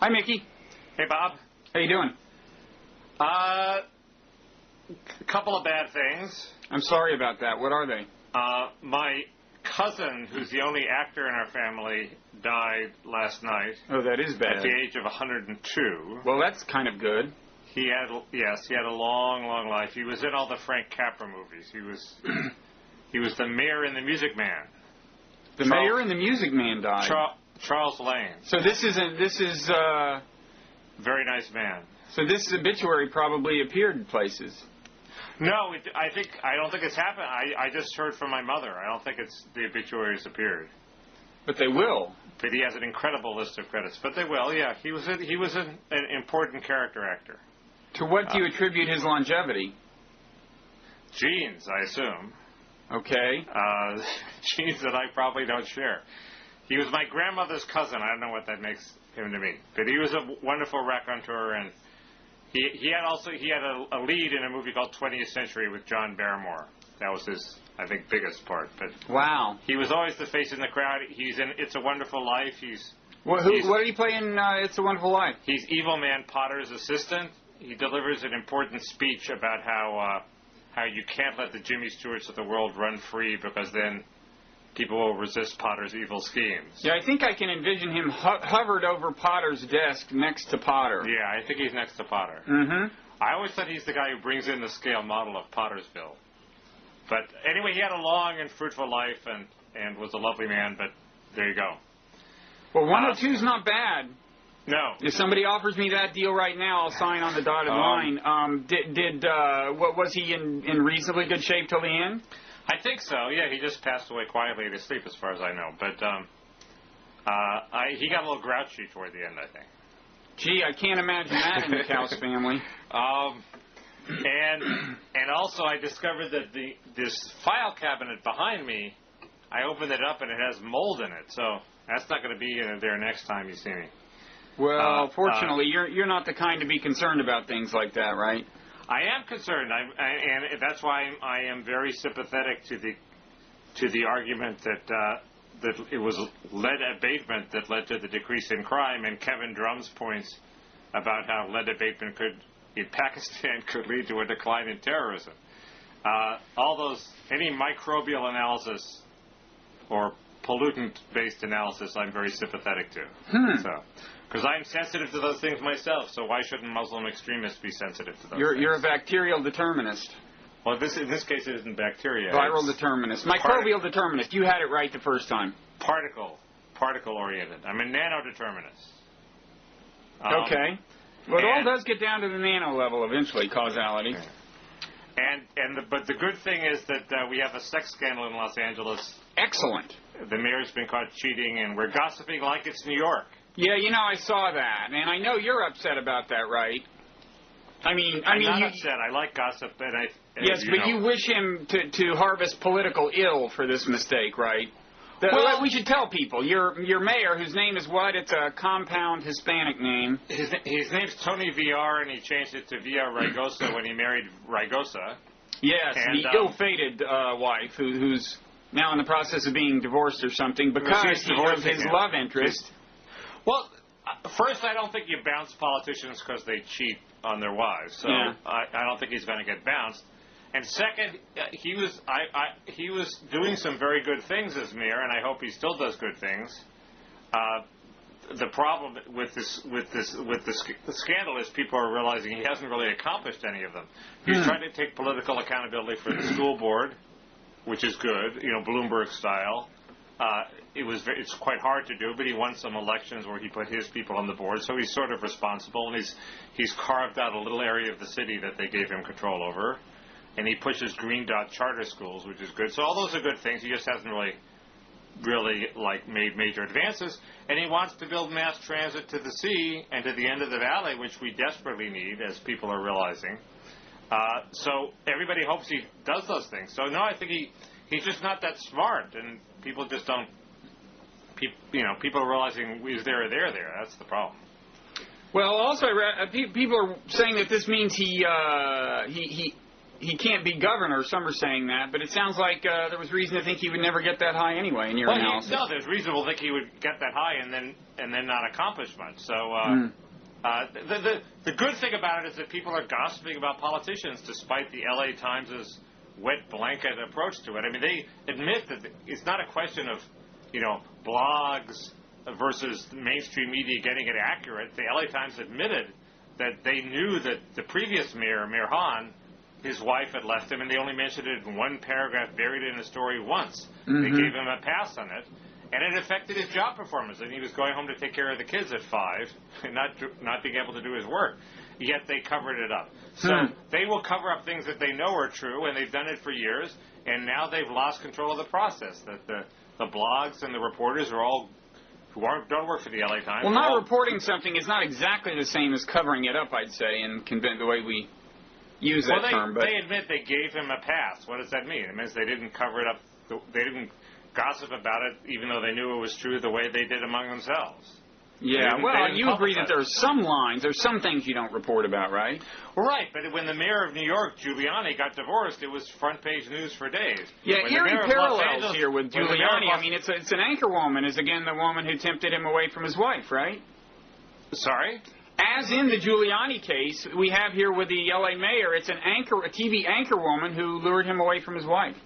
Hi, Mickey. Hey, Bob. How you doing? A couple of bad things. I'm sorry about that. What are they? My cousin, who's the only actor in our family, died last night. Oh, that is bad. At the age of 102. Well, that's kind of good. He had a long, long life. He was in all the Frank Capra movies. He was the mayor in The Music Man. The mayor in The Music Man died. Charles Lane. So this is very nice man. So this obituary probably appeared in places. No, I don't think it's happened. I just heard from my mother. I don't think the obituaries appeared. But they will. But he has an incredible list of credits. But they will, yeah. He was an important character actor. To what do you attribute his longevity? Genes, I assume. Okay. Genes that I probably don't share. He was my grandmother's cousin. I don't know what that makes him to me. But he was a wonderful raconteur, and he had a lead in a movie called 20th Century with John Barrymore. That was his, I think, biggest part. But wow. He was always the face in the crowd. He's in It's a Wonderful Life. What did he play in It's a Wonderful Life? He's Evil Man Potter's assistant. He delivers an important speech about how you can't let the Jimmy Stewarts of the world run free because then people will resist Potter's evil schemes. Yeah, I think I can envision him hovered over Potter's desk next to Potter. Yeah, I think he's next to Potter. Mm-hmm. I always thought he's the guy who brings in the scale model of Pottersville. But anyway, he had a long and fruitful life and was a lovely man, but there you go. Well, 102's not bad. No. If somebody offers me that deal right now, I'll sign on the dotted line. Was he in reasonably good shape till the end? I think so. Yeah, he just passed away quietly to sleep, as far as I know. But he got a little grouchy toward the end, I think. Gee, I can't imagine that in the Kaus family. And also, I discovered that this file cabinet behind me, I opened it up and it has mold in it. So that's not going to be in there next time you see me. Well, fortunately, you're not the kind to be concerned about things like that, right? I am concerned, and that's why I am very sympathetic to the argument that it was lead abatement that led to the decrease in crime, and Kevin Drum's points about how lead abatement in Pakistan could lead to a decline in terrorism. Any microbial analysis or pollutant-based analysis, I'm very sympathetic to. Because I'm sensitive to those things myself, so why shouldn't Muslim extremists be sensitive to those things? You're a bacterial determinist. Well, in this case, it isn't bacteria. Viral determinist. Microbial determinist. You had it right the first time. Particle-oriented. I'm a nanodeterminist. Okay. Well, it all does get down to the nano level eventually, causality. But the good thing is that we have a sex scandal in Los Angeles. Excellent. The mayor's been caught cheating, and we're gossiping like it's New York. Yeah, I saw that, and I know you're upset about that, right? I'm not upset. I like gossip, and yes, but you wish him to harvest political ill for this mistake, right? We should tell people your mayor, whose name is what? It's a compound Hispanic name. His name's Tony Villar, and he changed it to Villa Raigosa when he married Raigosa. Yes, and, the ill-fated wife who's now in the process of being divorced or something because of his love interest. Well, first, I don't think you bounce politicians because they cheat on their wives. So yeah. I don't think he's going to get bounced. And second, he was doing some very good things as mayor, and I hope he still does good things. The problem with the scandal is people are realizing he hasn't really accomplished any of them. He's trying to take political accountability for the school board, which is good, Bloomberg style. It's quite hard to do, but he won some elections where he put his people on the board, so he's sort of responsible, and he's carved out a little area of the city that they gave him control over, and he pushes green dot charter schools, which is good. So all those are good things. He just hasn't really made major advances, and he wants to build mass transit to the sea and to the end of the valley, which we desperately need, as people are realizing. So everybody hopes he does those things. So no, I think he's just not that smart, and people just don't. People are realizing is there or there. That's the problem. Well, also, people are saying that this means he he can't be governor. Some are saying that, but it sounds like there was reason to think he would never get that high anyway in your analysis. No, there's reasonable to think he would get that high and then not accomplish much. So the good thing about it is that people are gossiping about politicians despite the L.A. Times' wet blanket approach to it. I mean, they admit that it's not a question of, blogs versus mainstream media getting it accurate. The L.A. Times admitted that they knew that the previous mayor, Mayor Hahn, his wife had left him, and they only mentioned it in one paragraph buried in a story once. Mm-hmm. They gave him a pass on it, and it affected his job performance. And he was going home to take care of the kids at 5 and not being able to do his work. Yet they covered it up. So they will cover up things that they know are true, and they've done it for years, and now they've lost control of the process. That the blogs and the reporters are all who don't work for the LA Times. Well, not reporting something is not exactly the same as covering it up, I'd say, in the way we use that term. But they admit they gave him a pass. What does that mean? It means they didn't cover it up. They didn't gossip about it, even though they knew it was true the way they did among themselves. Yeah, well, you agree that there's some lines, there's some things you don't report about, right? Right, but when the mayor of New York, Giuliani, got divorced, it was front-page news for days. Yeah, eerie parallels here with Giuliani. I mean, it's an anchor woman is, again, the woman who tempted him away from his wife, right? Sorry? As in the Giuliani case, we have here with the L.A. mayor, it's a TV anchor woman who lured him away from his wife.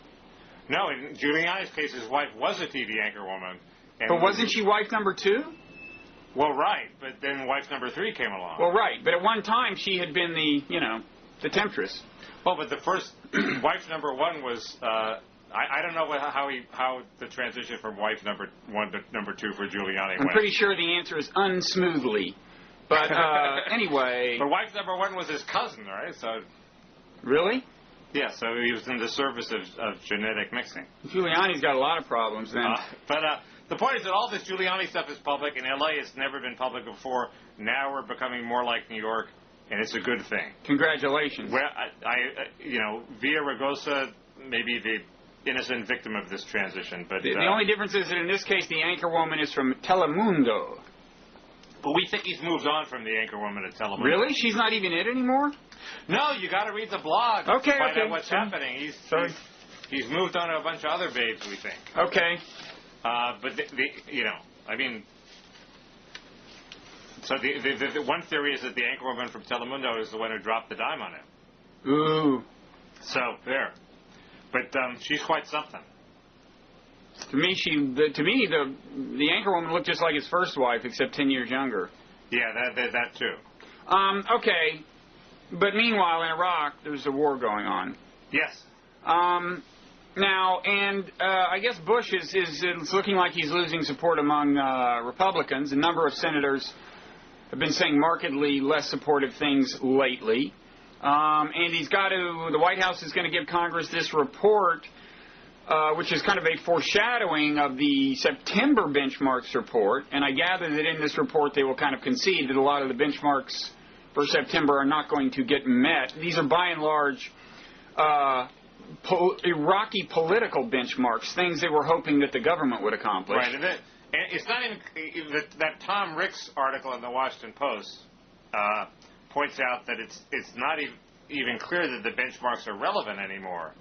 No, in Giuliani's case, his wife was a TV anchor woman. But wasn't she wife number 2? Well, right, but then wife number 3 came along. Well, right, but at one time she had been the temptress. Well, but the first wife number 1 was I don't know how the transition from wife number 1 to number 2 for Giuliani went. I'm pretty sure the answer is unsmoothly. But anyway, but wife number 1 was his cousin, right? So really? Yeah, so he was in the service of genetic mixing. Giuliani's got a lot of problems then. But the point is that all this Giuliani stuff is public. In L.A., it's never been public before. Now we're becoming more like New York, and it's a good thing. Congratulations. Well, Via Ragosa may be the innocent victim of this transition. But the only difference is that in this case, the anchor woman is from Telemundo. But we think he's moved on from the anchor woman at Telemundo. Really? She's not even it anymore? No, you got to read the blog to find out what's happening. He's moved on to a bunch of other babes, we think. Okay. But so the one theory is that the anchor woman from Telemundo is the one who dropped the dime on him. Ooh. So there. But she's quite something. To me, the anchor woman looked just like his first wife, except 10 years younger. Yeah, that too. Okay. But meanwhile, in Iraq, there's a war going on. Yes. Now, and I guess Bush it's looking like he's losing support among Republicans. A number of senators have been saying markedly less supportive things lately. And the White House is going to give Congress this report, which is kind of a foreshadowing of the September benchmarks report. And I gather that in this report they will kind of concede that a lot of the benchmarks for September are not going to get met. These are by and large Iraqi political benchmarks, things they were hoping that the government would accomplish. Right, and it's not even that Tom Rick's article in the Washington Post points out that it's not even clear that the benchmarks are relevant anymore.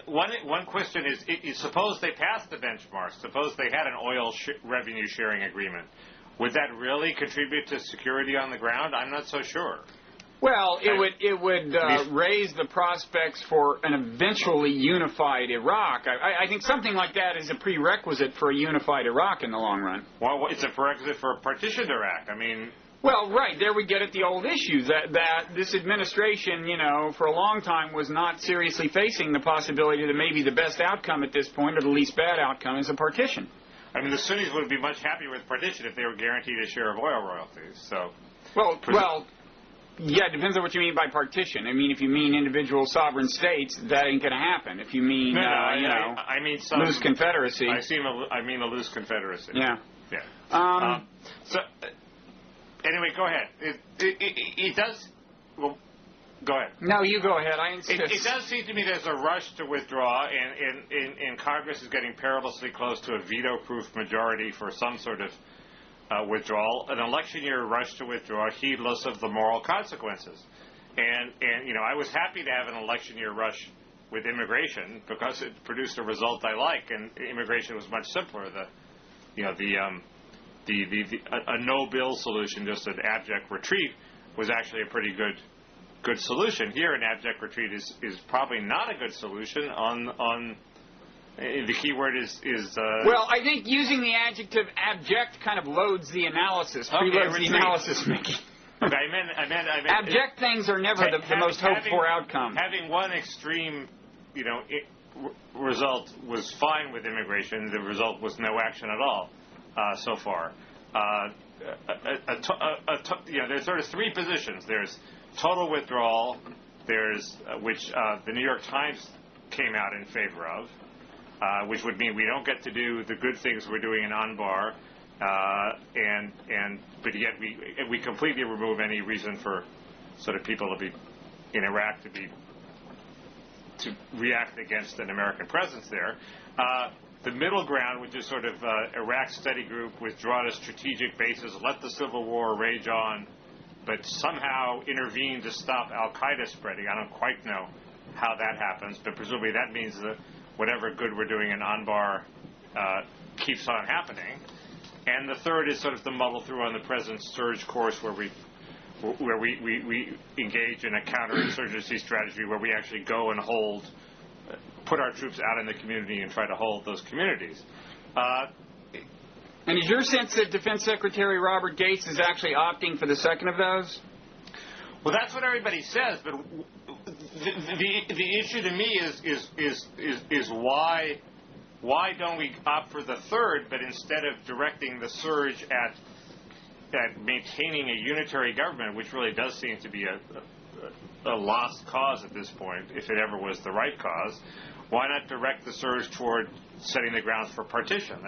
One question is suppose they passed the benchmarks, suppose they had an oil revenue sharing agreement. Would that really contribute to security on the ground? I'm not so sure. Well, it would raise the prospects for an eventually unified Iraq. I think something like that is a prerequisite for a unified Iraq in the long run. Well, it's a prerequisite for a partitioned Iraq. Well, right, there we get at the old issue that this administration, for a long time was not seriously facing the possibility that maybe the best outcome at this point, or the least bad outcome, is a partition. The Sunnis would be much happier with partition if they were guaranteed a share of oil royalties. So, yeah, it depends on what you mean by partition. If you mean individual sovereign states, that ain't going to happen. If you mean, I mean loose confederacy. I mean a loose confederacy. Yeah. Yeah. Anyway, go ahead. It does. Well, go ahead. No, you go ahead. I insist. It does seem to me there's a rush to withdraw, and Congress is getting perilously close to a veto-proof majority for some sort of withdrawal, an election year rush to withdraw, heedless of the moral consequences. And I was happy to have an election year rush with immigration because it produced a result I like, and immigration was much simpler. A no bill solution, just an abject retreat, was actually a pretty good solution. Here, an abject retreat is probably not a good solution. The key word is well, I think using the adjective abject kind of loads the analysis, preloads the analysis making. Okay, I meant abject things are never the most hoped for outcome. Having one extreme, result was fine with immigration. The result was no action at all so far. There's sort of three positions. There's total withdrawal. There's which the New York Times came out in favor of, which would mean we don't get to do the good things we're doing in Anbar, but yet we completely remove any reason for sort of people to be in Iraq to react against an American presence there. The middle ground, which is sort of Iraq study group, withdraw to strategic bases, let the civil war rage on, but somehow intervene to stop al-Qaeda spreading. I don't quite know how that happens, but presumably that means that whatever good we're doing in Anbar keeps on happening. And the third is sort of the muddle through on the President's surge course, where we engage in a counterinsurgency strategy where we actually go and put our troops out in the community and try to hold those communities. And is your sense that Defense Secretary Robert Gates is actually opting for the second of those? Well, that's what everybody says, but the issue to me is why don't we opt for the third, but instead of directing the surge at maintaining a unitary government, which really does seem to be a lost cause at this point, if it ever was the right cause, why not direct the surge toward setting the grounds for partition?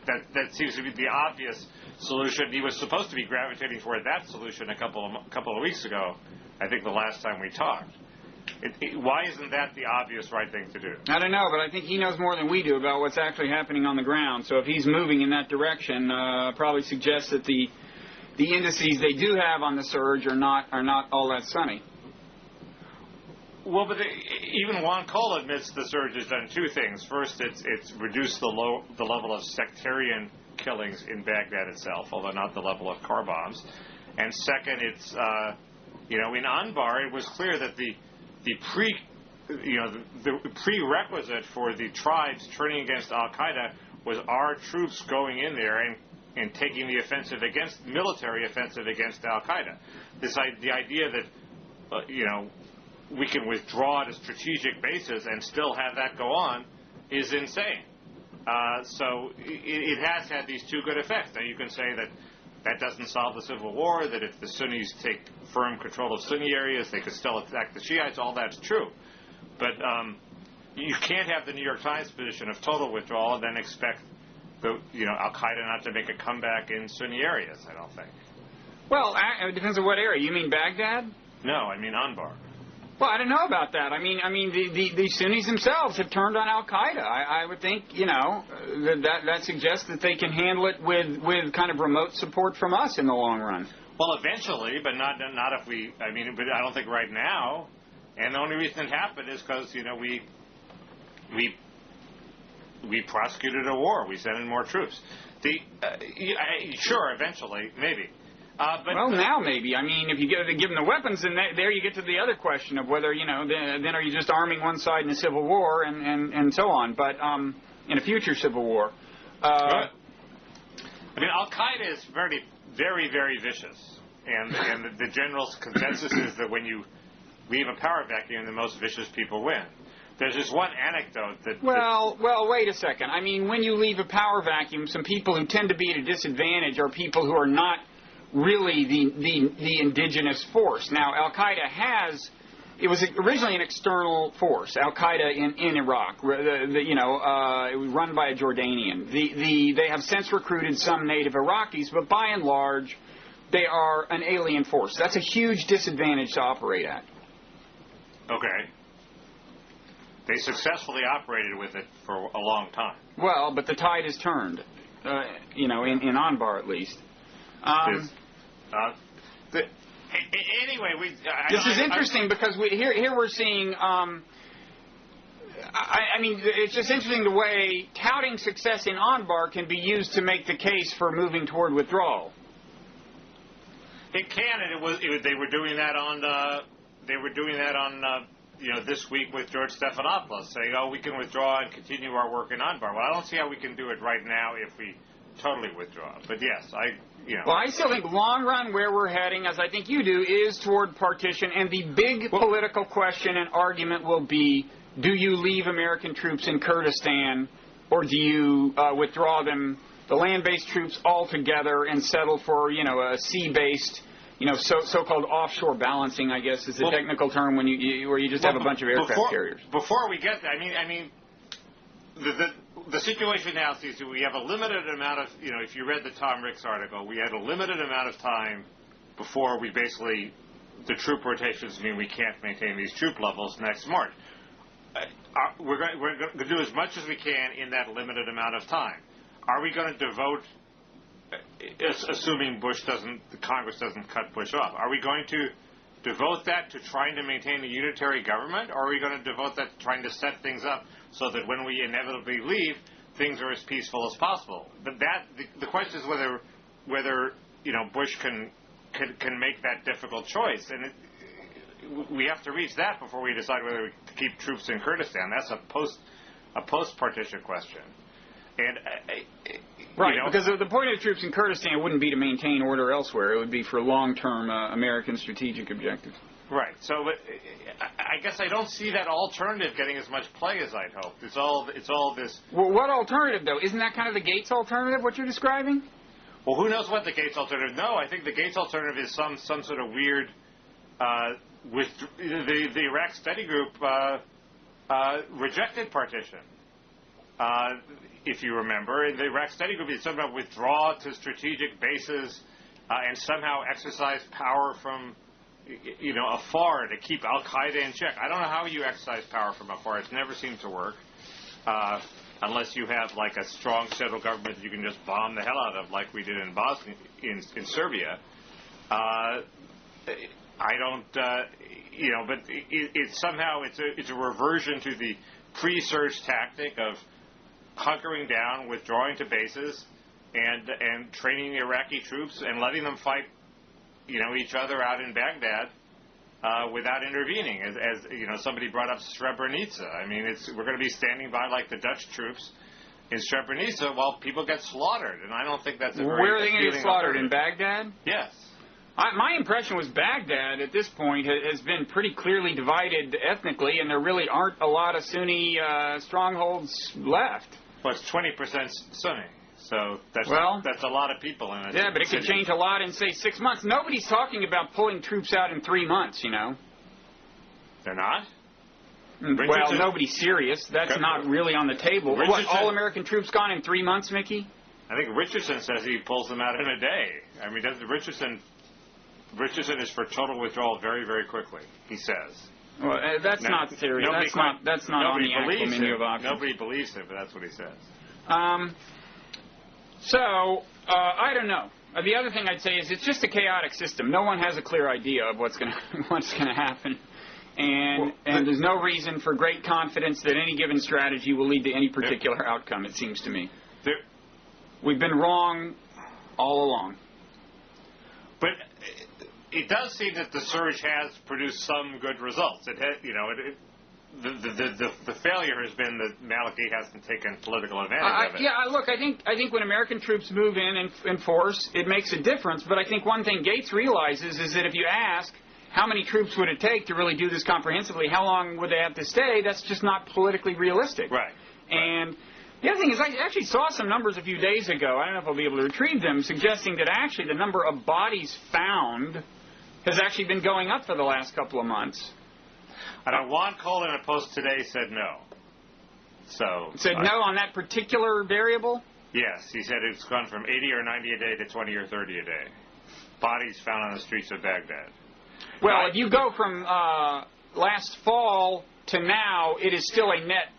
That seems to be the obvious solution. He was supposed to be gravitating toward that solution a couple of weeks ago, I think the last time we talked. Why isn't that the obvious right thing to do? I don't know, but I think he knows more than we do about what's actually happening on the ground. So if he's moving in that direction, probably suggests that the indices they do have on the surge are not all that sunny. Well, but even Juan Cole admits the surge has done two things. First, it's reduced the level of sectarian killings in Baghdad itself, although not the level of car bombs. And second, it's in Anbar, it was clear that the prerequisite for the tribes turning against al-Qaeda was our troops going in there and taking the military offensive against al-Qaeda. The idea that we can withdraw to strategic bases and still have that go on is insane. So it has had these two good effects. Now you can say that doesn't solve the civil war, that if the Sunnis take firm control of Sunni areas, they could still attack the Shiites. All that's true. But you can't have the New York Times position of total withdrawal and then expect al-Qaeda not to make a comeback in Sunni areas, I don't think. Well, it depends on what area. You mean Baghdad? No, I mean Anbar. Well, I don't know about that. I mean, the Sunnis themselves have turned on al-Qaeda. I would think, that suggests that they can handle it with kind of remote support from us in the long run. Well, eventually, but not if we. I mean, but I don't think right now. And the only reason it happened is because we prosecuted a war. We sent in more troops. Sure, eventually, maybe. Now maybe. I mean, if you give them the weapons, then there you get to the other question of whether, then are you just arming one side in a civil war and so on, but in a future civil war. I mean, al-Qaeda is very, very, very vicious. And the general consensus is that when you leave a power vacuum, the most vicious people win. There's just one anecdote that... Well, wait a second. I mean, when you leave a power vacuum, some people who tend to be at a disadvantage are people who are not really the indigenous force. Now, al-Qaeda it was originally an external force, al-Qaeda in Iraq. It was run by a Jordanian. They have since recruited some native Iraqis, but by and large, they are an alien force. That's a huge disadvantage to operate at. Okay. They successfully operated with it for a long time. Well, but the tide has turned. in Anbar at least. Anyway, this is interesting because here we're seeing. It's just interesting the way touting success in Anbar can be used to make the case for moving toward withdrawal. It can, and they were doing that on. This week with George Stephanopoulos, saying, "Oh, we can withdraw and continue our work in Anbar." Well, I don't see how we can do it right now if we totally withdraw. But yes, Well, I still think long run where we're heading, as I think you do, is toward partition, and the big political question and argument will be: do you leave American troops in Kurdistan, or do you withdraw them, the land-based troops, altogether, and settle for a sea-based? So-called offshore balancing, I guess, is the technical term where you just have a bunch of aircraft carriers. Before we get there, the situation now is that we have a limited amount of, if you read the Tom Ricks article, we had a limited amount of time before the troop rotations mean we can't maintain these troop levels next March. We're going to do as much as we can in that limited amount of time. Are we going to devote, assuming the Congress doesn't cut Bush off, are we going to devote that to trying to maintain a unitary government, or are we going to devote that to trying to set things up so that when we inevitably leave, things are as peaceful as possible? But the question is whether Bush can make that difficult choice, and we have to reach that before we decide whether to keep troops in Kurdistan. That's a post-partition question. And because the point of the troops in Kurdistan wouldn't be to maintain order elsewhere. It would be for long-term American strategic objectives. Right. So, I guess I don't see that alternative getting as much play as I'd hoped. It's all this. Well, what alternative though? Isn't that kind of the Gates alternative? What you're describing? Well, who knows what the Gates alternative? No, I think the Gates alternative is some sort of weird. With the Iraq Study Group rejected partition. If you remember, the Iraq Study Group is somehow withdraw to strategic bases and somehow exercise power from afar to keep Al Qaeda in check. I don't know how you exercise power from afar. It's never seemed to work unless you have like a strong central government that you can just bomb the hell out of, like we did in Bosnia, in Serbia. I don't, but it's a reversion to the pre-surge tactic of hunkering down, withdrawing to bases, and training the Iraqi troops and letting them fight, each other out in Baghdad without intervening. As somebody brought up Srebrenica. We're going to be standing by like the Dutch troops in Srebrenica while people get slaughtered, and I don't think that's a very Where are they going to get slaughtered? In Baghdad? Yes. My impression was Baghdad at this point has been pretty clearly divided ethnically, and there really aren't a lot of Sunni strongholds left. Well, it's 20% Sunni, so that's a lot of people in it. Yeah, but it could change a lot in, say, 6 months. Nobody's talking about pulling troops out in 3 months, They're not? Well, nobody's serious. That's not really on the table. What, all American troops gone in 3 months, Mickey? I think Richardson says he pulls them out in a day. Richardson is for total withdrawal very, very quickly, he says. Well, that's not serious. That's not on the actual menu of options. Nobody believes him, but that's what he says. I don't know. The other thing I'd say is it's just a chaotic system. No one has a clear idea of what's going to happen. And there's no reason for great confidence that any given strategy will lead to any particular outcome, it seems to me. We've been wrong all along. But it does seem that the surge has produced some good results. The failure has been that Maliki hasn't taken political advantage of it. Yeah, look, I think when American troops move in force, it makes a difference. But I think one thing Gates realizes is that if you ask how many troops would it take to really do this comprehensively, how long would they have to stay, that's just not politically realistic. Right. And the other thing is I actually saw some numbers a few days ago, I don't know if I'll be able to retrieve them, suggesting that actually the number of bodies found has actually been going up for the last couple of months. Juan Cole in a post today said no. Said no on that particular variable? Yes, he said it's gone from 80 or 90 a day to 20 or 30 a day. Bodies found on the streets of Baghdad. Well, if you go from last fall to now, it is still a net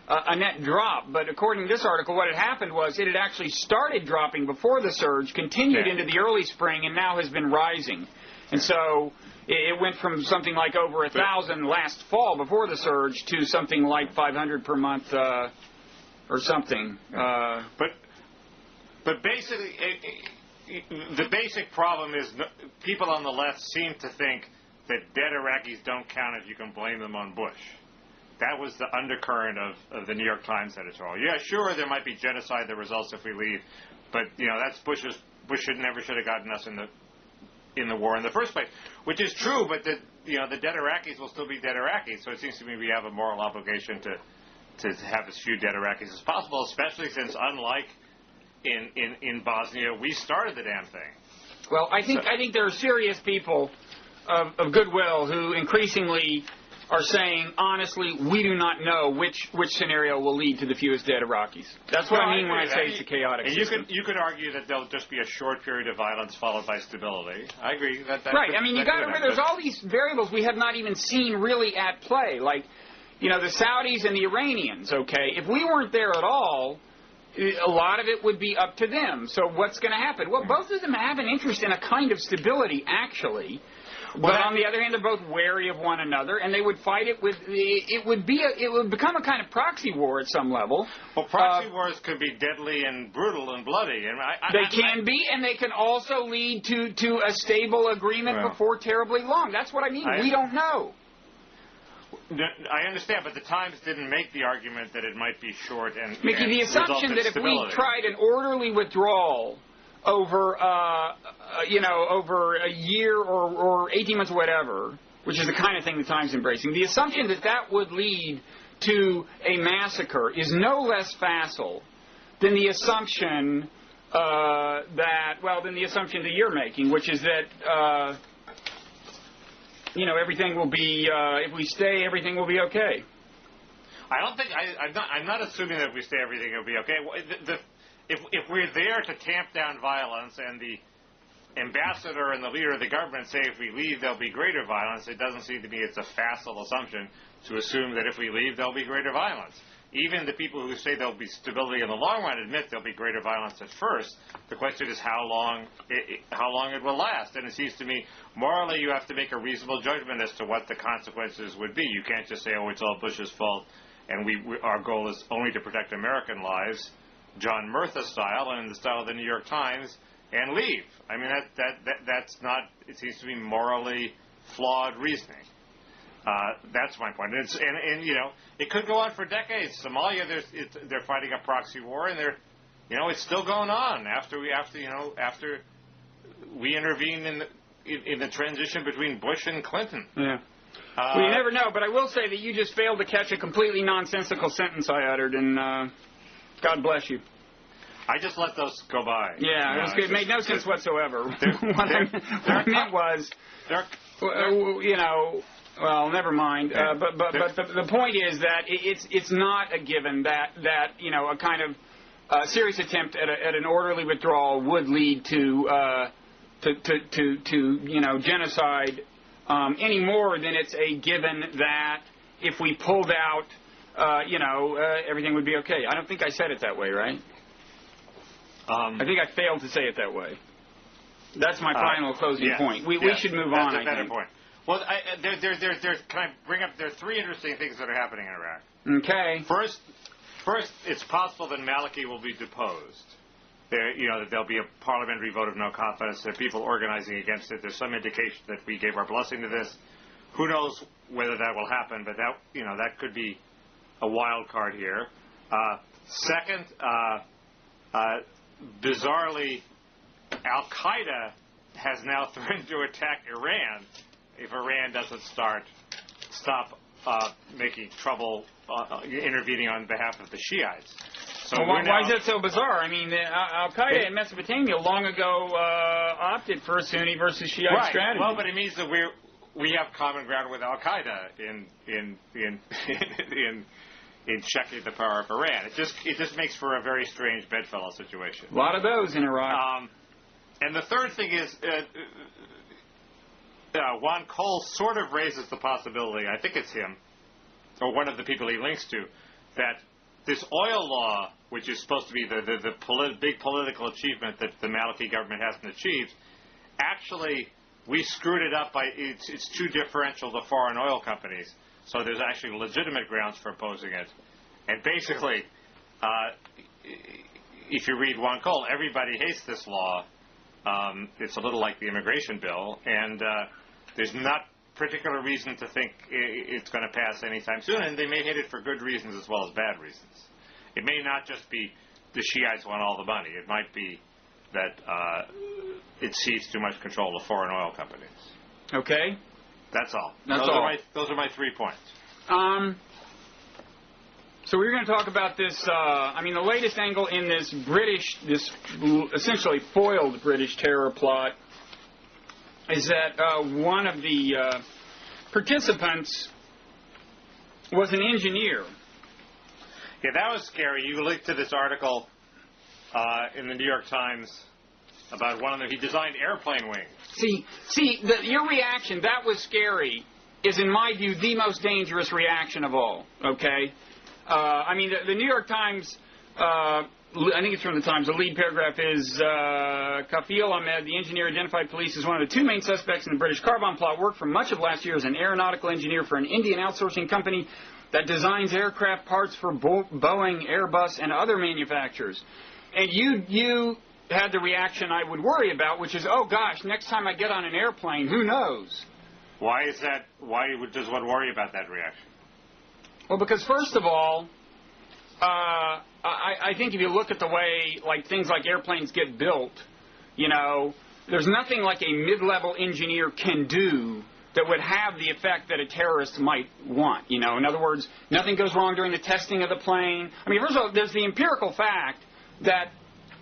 a net drop. But according to this article, what had happened was it had actually started dropping before the surge, continued into the early spring, and now has been rising. And so it went from something like over 1,000 last fall before the surge to something like 500 per month or something. But basically, the basic problem is people on the left seem to think that dead Iraqis don't count if you can blame them on Bush. That was the undercurrent of the New York Times editorial. Yeah, sure, there might be genocide that results if we leave, but that's Bush never should have gotten us in the war in the first place, which is true. But the dead Iraqis will still be dead Iraqis. So it seems to me we have a moral obligation to have as few dead Iraqis as possible, especially since, unlike in Bosnia, we started the damn thing. Well, I think there are serious people of goodwill who increasingly are saying, honestly, we do not know which scenario will lead to the fewest dead Iraqis. That's what I mean when I say it's a chaotic system. You could argue that there'll just be a short period of violence followed by stability. I agree. Right. I mean, you got to remember, there's all these variables we have not even seen really at play, like, the Saudis and the Iranians, okay? If we weren't there at all, a lot of it would be up to them. So what's going to happen? Well, both of them have an interest in a kind of stability, actually. But on the other hand, they're both wary of one another, and they would fight it with it would become a kind of proxy war at some level. Well, proxy wars could be deadly and brutal and bloody, and they can be, and they can also lead to a stable agreement before terribly long. That's what I mean. We don't know. I understand, but the Times didn't make the argument that it might be short and Mickey, the assumption that if we tried an orderly withdrawal over over a year or 18 months or whatever, which is the kind of thing the Times is embracing, the assumption that would lead to a massacre is no less facile than the assumption than the assumption that you're making, which is that everything will be if we stay, everything will be okay. I don't think I'm not assuming that if we stay, everything will be okay. If we're there to tamp down violence, and the ambassador and the leader of the government say if we leave there'll be greater violence, it doesn't seem to me it's a facile assumption to assume that if we leave there'll be greater violence. Even the people who say there'll be stability in the long run admit there'll be greater violence at first. The question is how long it will last. And it seems to me morally you have to make a reasonable judgment as to what the consequences would be. You can't just say, oh, it's all Bush's fault, and our goal is only to protect American lives, John Murtha style, and in the style of the New York Times, and leave. I mean, that's not, it seems to me, morally flawed reasoning. That's my point. And it could go on for decades. Somalia, they're fighting a proxy war, and it's still going on after we intervene in the transition between Bush and Clinton. Yeah. Well, you never know, but I will say that you just failed to catch a completely nonsensical sentence I uttered, and God bless you. I just let those go by. Yeah, it made no sense whatsoever. What I meant was, well, never mind. But the point is that it's not a given that a kind of serious attempt at an orderly withdrawal would lead to genocide any more than it's a given that if we pulled out, everything would be okay. I don't think I said it that way, right? I think I failed to say it that way. That's my final closing point. We should move on. That's a better point. Well, can I bring up? There are three interesting things that are happening in Iraq. Okay. First, it's possible that Maliki will be deposed. That there'll be a parliamentary vote of no confidence. There are people organizing against it. There's some indication that we gave our blessing to this. Who knows whether that will happen? But that could be a wild card here. Second, bizarrely, Al-Qaeda has now threatened to attack Iran if Iran doesn't stop making trouble, intervening on behalf of the Shiites. So why is that so bizarre? I mean, Al-Qaeda in Mesopotamia long ago opted for a Sunni versus Shiite strategy. Well, but it means that we have common ground with Al-Qaeda in checking the power of Iran. It just makes for a very strange bedfellow situation. A lot of those in Iraq. And the third thing is, Juan Cole sort of raises the possibility, I think it's him, or one of the people he links to, that this oil law, which is supposed to be the big political achievement that the Maliki government hasn't achieved, actually we screwed it up by it's too differential to foreign oil companies. So there's actually legitimate grounds for opposing it. And basically, if you read Juan Cole, everybody hates this law. It's a little like the immigration bill, and there's not particular reason to think it's going to pass anytime soon, and they may hate it for good reasons as well as bad reasons. It may not just be the Shiites want all the money. It might be that it cedes too much control of foreign oil companies. Okay. That's all. Those are my 3 points. So we're going to talk about this, the latest angle in this essentially foiled British terror plot is that one of the participants was an engineer. Yeah, that was scary. You linked to this article in the New York Times about one of them. He designed airplane wings. See, your reaction, that was scary, is in my view the most dangerous reaction of all, okay? The New York Times, I think it's from the Times, the lead paragraph is, Kafil Ahmed, the engineer identified police as one of the 2 main suspects in the British car bomb plot, worked for much of last year as an aeronautical engineer for an Indian outsourcing company that designs aircraft parts for Boeing, Airbus, and other manufacturers. And you had the reaction I would worry about, which is, oh gosh, next time I get on an airplane, who knows? Why is that? Why does one worry about that reaction? Well, because first of all, I think if you look at the way things like airplanes get built, there's nothing like a mid-level engineer can do that would have the effect that a terrorist might want. In other words, nothing goes wrong during the testing of the plane. First of all, there's the empirical fact that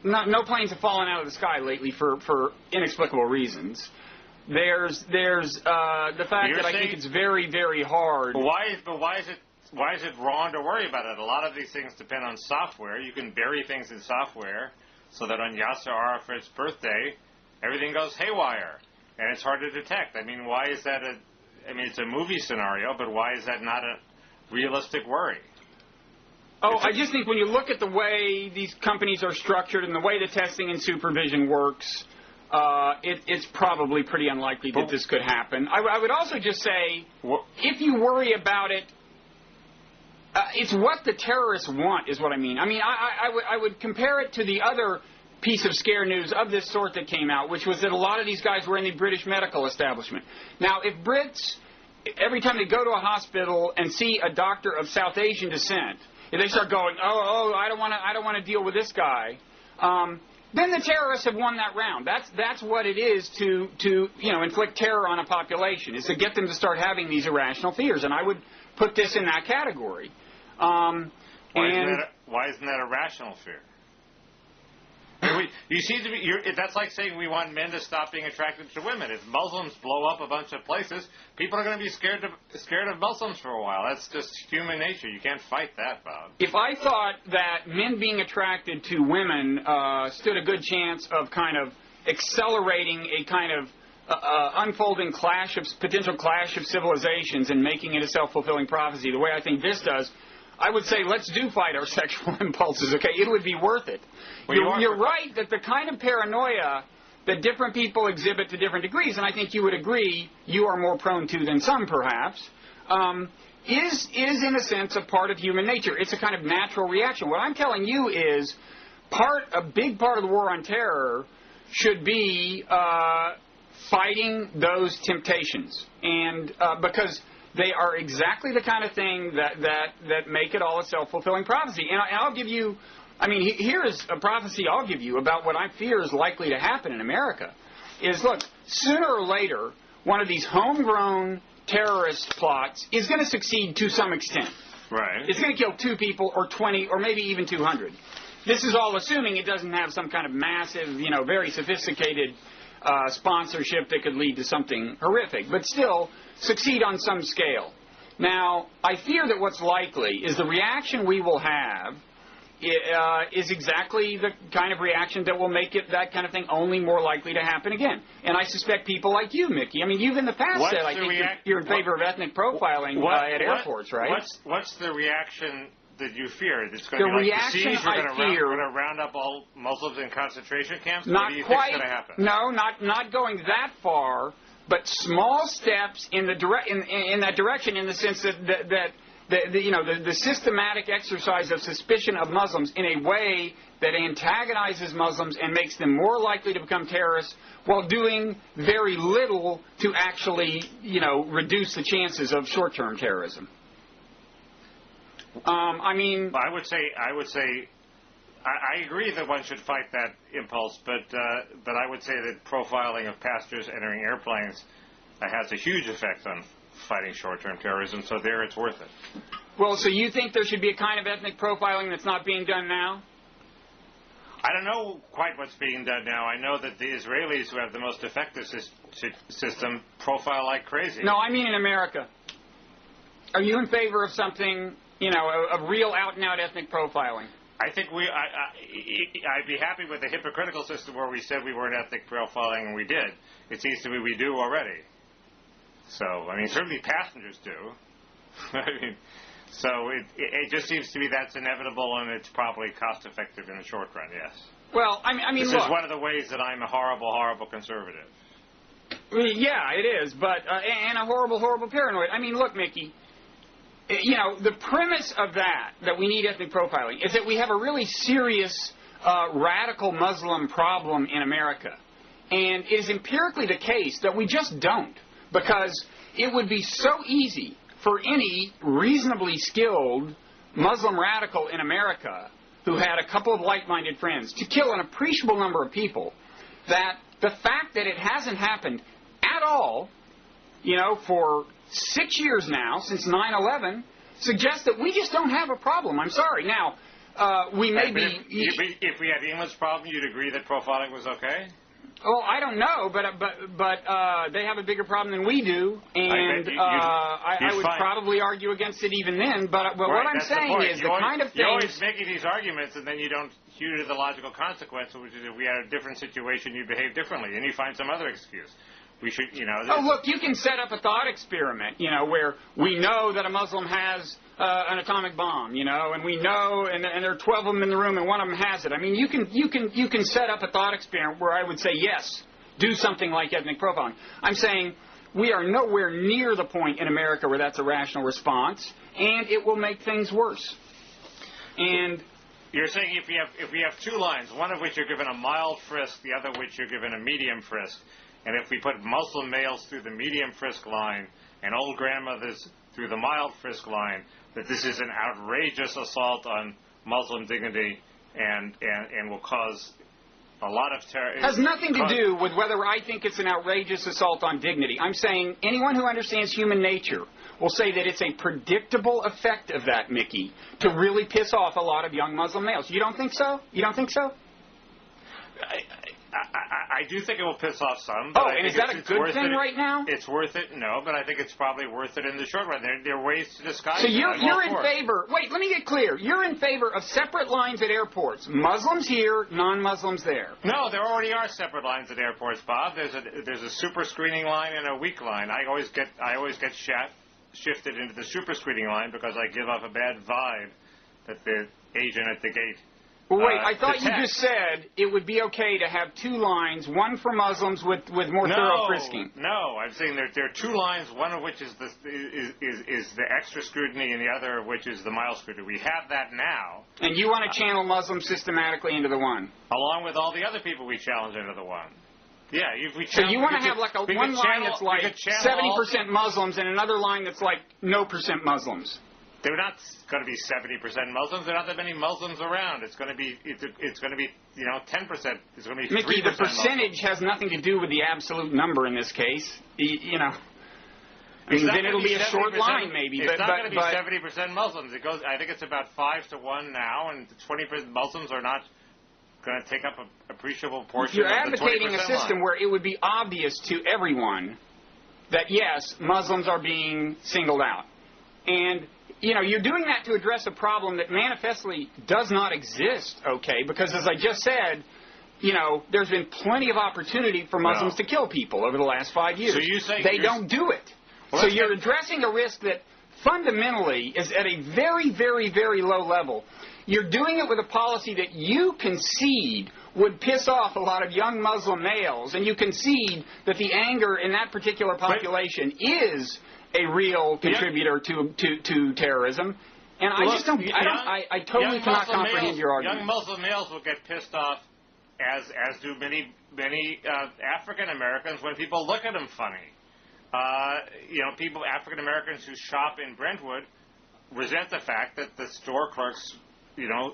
no planes have fallen out of the sky lately for inexplicable reasons. There's the fact that I think it's very, very hard. But why is it wrong to worry about it? A lot of these things depend on software. You can bury things in software so that on Yasser Arafat's birthday, everything goes haywire, and it's hard to detect. Why is that it's a movie scenario, but why is that not a realistic worry? I just think when you look at the way these companies are structured and the way the testing and supervision works, it's probably pretty unlikely that this could happen. I would also just say, if you worry about it, it's what the terrorists want, is what I mean. I would compare it to the other piece of scare news of this sort that came out, which was that a lot of these guys were in the British medical establishment. Now, if Brits, every time they go to a hospital and see a doctor of South Asian descent, if they start going, I don't want to deal with this guy, then the terrorists have won that round. That's what it is to inflict terror on a population, is to get them to start having these irrational fears. And I would put this in that category. Why isn't that a rational fear? That's like saying we want men to stop being attracted to women. If Muslims blow up a bunch of places, people are going to be scared of Muslims for a while. That's just human nature. You can't fight that, Bob. If I thought that men being attracted to women stood a good chance of kind of accelerating a kind of unfolding potential clash of civilizations and making it a self-fulfilling prophecy, the way I think this does, I would say let's do fight our sexual impulses, okay? It would be worth it. Well, you're right that the kind of paranoia that different people exhibit to different degrees, and I think you would agree you are more prone to than some perhaps, is in a sense a part of human nature. It's a kind of natural reaction. What I'm telling you is a big part of the war on terror should be fighting those temptations, and because they are exactly the kind of thing that make it all a self-fulfilling prophecy. And I'll give you, here is a prophecy I'll give you about what I fear is likely to happen in America. Look, sooner or later, one of these homegrown terrorist plots is going to succeed to some extent. Right. It's going to kill 2 people or 20 or maybe even 200. This is all assuming it doesn't have some kind of massive, very sophisticated sponsorship that could lead to something horrific, but still succeed on some scale. Now, I fear that what's likely is the reaction we will have is exactly the kind of reaction that will make that kind of thing only more likely to happen again. And I suspect people like you, Mickey, you've in the past said, I think you're in favor of ethnic profiling at airports, right? What's the reaction that you fear? It's going to be like the siege. We're going to round up all Muslims in concentration camps. What do you think is going to happen? No, not going that far, but small steps in the in that direction, in the sense that the systematic exercise of suspicion of Muslims in a way that antagonizes Muslims and makes them more likely to become terrorists, while doing very little to actually, reduce the chances of short-term terrorism. I agree that one should fight that impulse, but I would say that profiling of passengers entering airplanes has a huge effect on fighting short-term terrorism, so there it's worth it. Well, so you think there should be a kind of ethnic profiling that's not being done now? I don't know quite what's being done now. I know that the Israelis, who have the most effective system, profile like crazy. No, I mean in America. Are you in favor of something, of real out-and-out ethnic profiling? I think I'd be happy with a hypocritical system where we said we weren't ethnic profiling and we did. It seems to me we do already. So, certainly passengers do. So it just seems to me that's inevitable, and it's probably cost-effective in the short run, yes. Well, this is one of the ways that I'm a horrible, horrible conservative. Yeah, it is, but and a horrible, horrible paranoid. Look, Mickey, the premise of that we need ethnic profiling is that we have a really serious radical Muslim problem in America. And it is empirically the case that we just don't, because it would be so easy for any reasonably skilled Muslim radical in America who had a couple of like-minded friends to kill an appreciable number of people, that the fact that it hasn't happened at all, for 6 years now, since 9/11, suggests that we just don't have a problem. I'm sorry. Now, we may be... If we had England's problem, you'd agree that profiling was okay? Well, I don't know, but they have a bigger problem than we do, and I would probably argue against it even then. But what I'm saying is the kind of things... You're always making these arguments, and then you don't hew to the logical consequence, which is if we had a different situation, you'd behave differently, and you find some other excuse. We should, Oh, look, you can set up a thought experiment, where we know that a Muslim has an atomic bomb, and we know, and there are 12 of them in the room, and one of them has it. You can set up a thought experiment where I would say, yes, do something like ethnic profiling. I'm saying we are nowhere near the point in America where that's a rational response, and it will make things worse. And you're saying if we have two lines, one of which you're given a mild frisk, the other which you're given a medium frisk, and if we put Muslim males through the medium frisk line and old grandmothers through the mild frisk line, that this is an outrageous assault on Muslim dignity and will cause a lot of terror. It has nothing to do with whether I think it's an outrageous assault on dignity. I'm saying anyone who understands human nature will say that it's a predictable effect of that, Mickey, to really piss off a lot of young Muslim males. You don't think so? You don't think so? I do think it will piss off some. But and is that a good thing right now? It's worth it? No, but I think it's probably worth it in the short run. There are ways to disguise it. So you're in favor... Wait, let me get clear. You're in favor of separate lines at airports. Muslims here, non-Muslims there. No, there already are separate lines at airports, Bob. There's a super screening line and a weak line. I always get shifted into the super screening line because I give off a bad vibe that the agent at the gate... Well, wait, I thought you just said it would be okay to have two lines, one for Muslims with more thorough frisking. No, I'm saying there are two lines, one of which is the extra scrutiny and the other of which is the mild scrutiny. We have that now. And you want to channel Muslims systematically into the one? Along with all the other people we challenge into the one. Yeah, so you want to have like one line that's like 70% Muslims and another line that's like no % Muslims. They're not going to be 70% Muslims. There are not that many Muslims around. It's going to be 10%. It's going to be 3%. Mickey, the percentage has nothing to do with the absolute number in this case. Then it'll be a short line, maybe. It's not going to be 70% Muslims. I think it's about 5 to 1 now, and 20% Muslims are not going to take up an appreciable portion. You're of the 20% advocating a system where it would be obvious to everyone that yes, Muslims are being singled out, and you're doing that to address a problem that manifestly does not exist, okay? Because as I just said, there's been plenty of opportunity for Muslims to kill people over the last 5 years. So you say they don't do it. Well, so you're addressing a risk that fundamentally is at a very, very, very low level. You're doing it with a policy that you concede would piss off a lot of young Muslim males, and you concede that the anger in that particular population is a real contributor to terrorism. And I just don't. I totally cannot comprehend your argument. Young Muslim males will get pissed off, as do many African Americans, when people look at them funny. African Americans who shop in Brentwood resent the fact that the store clerks,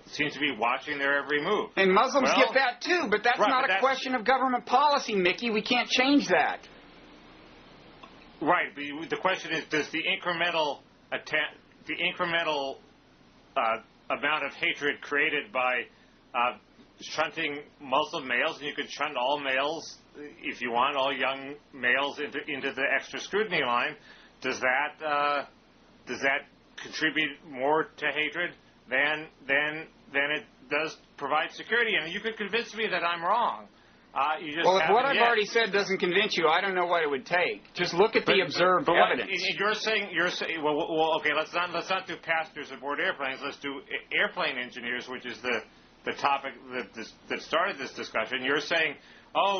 seem to be watching their every move. And Muslims get that too, but that's not a question of government policy, Mickey. We can't change that. Right, but the question is, does the incremental amount of hatred created by shunting Muslim males, and you could shunt all males if you want, all young males into the extra scrutiny line, does that contribute more to hatred than it does provide security? And you could convince me that I'm wrong. If what I've already said doesn't convince you, I don't know what it would take. Just look at the observed evidence. You're saying. Well, okay. Let's not do pastors aboard airplanes. Let's do airplane engineers, which is the topic that started this discussion. You're saying,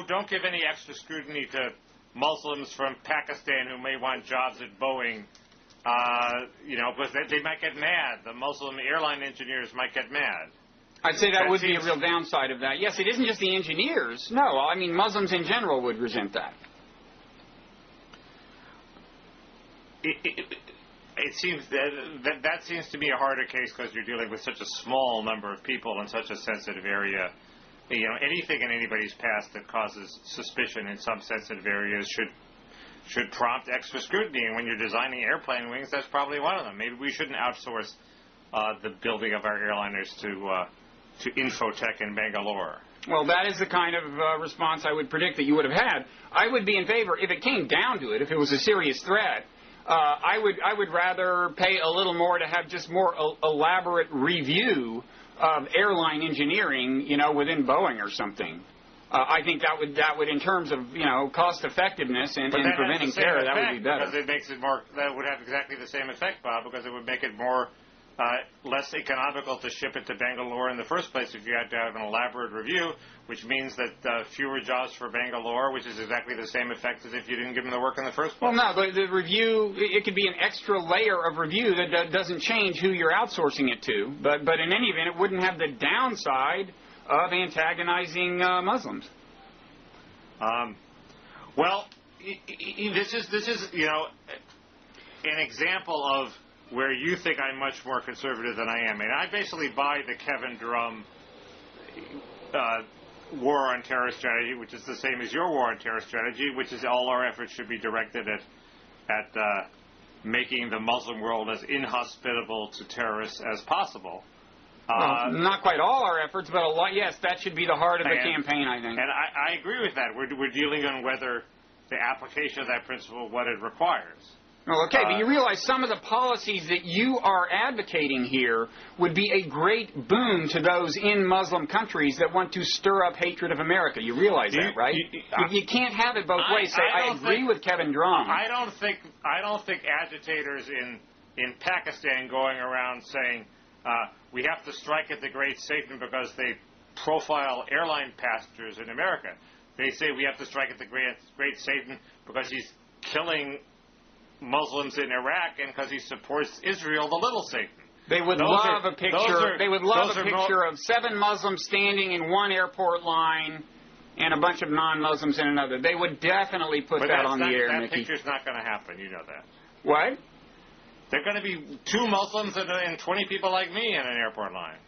don't give any extra scrutiny to Muslims from Pakistan who may want jobs at Boeing. Because they might get mad. The Muslim airline engineers might get mad. I'd say that would be a real downside of that. Yes, it isn't just the engineers. No, I mean, Muslims in general would resent that. It seems that seems to be a harder case because you're dealing with such a small number of people in such a sensitive area. Anything in anybody's past that causes suspicion in some sensitive areas should prompt extra scrutiny. And when you're designing airplane wings, that's probably one of them. Maybe we shouldn't outsource the building of our airliners to Infotech in Bangalore. Well, that is the kind of response I would predict that you would have had. I would be in favor, if it came down to it, if it was a serious threat, I would rather pay a little more to have just more elaborate review of airline engineering, within Boeing or something. I think that would, in terms of cost effectiveness and preventing terror, that would be better. Because it makes it more. That would have exactly the same effect, Bob, because it would make it more. Less economical to ship it to Bangalore in the first place if you had to have an elaborate review, which means that fewer jobs for Bangalore, which is exactly the same effect as if you didn't give them the work in the first place. Well, no, but the review, it could be an extra layer of review that doesn't change who you're outsourcing it to. But in any event, it wouldn't have the downside of antagonizing Muslims. This is an example of where you think I'm much more conservative than I am. And I basically buy the Kevin Drum war on terror strategy, which is the same as your war on terror strategy, which is all our efforts should be directed at making the Muslim world as inhospitable to terrorists as possible. Well, not quite all our efforts, but a lot. Yes, that should be the heart of the campaign, I think. And I agree with that. We're dealing on whether the application of that principle, what it requires. Well, okay, but you realize some of the policies that you are advocating here would be a great boon to those in Muslim countries that want to stir up hatred of America. You realize that, right? You can't have it both ways. Say, I agree with Kevin Drum. I don't think agitators in Pakistan going around saying we have to strike at the Great Satan because they profile airline passengers in America. They say we have to strike at the Great Satan because he's killing Muslims in Iraq and because he supports Israel, the little Satan. They would love a picture. They would love a picture of 7 Muslims standing in one airport line and a bunch of non-Muslims in another. They would definitely put that on the air, Mickey. That picture's not going to happen. You know that. What? There are going to be 2 Muslims and 20 people like me in an airport line.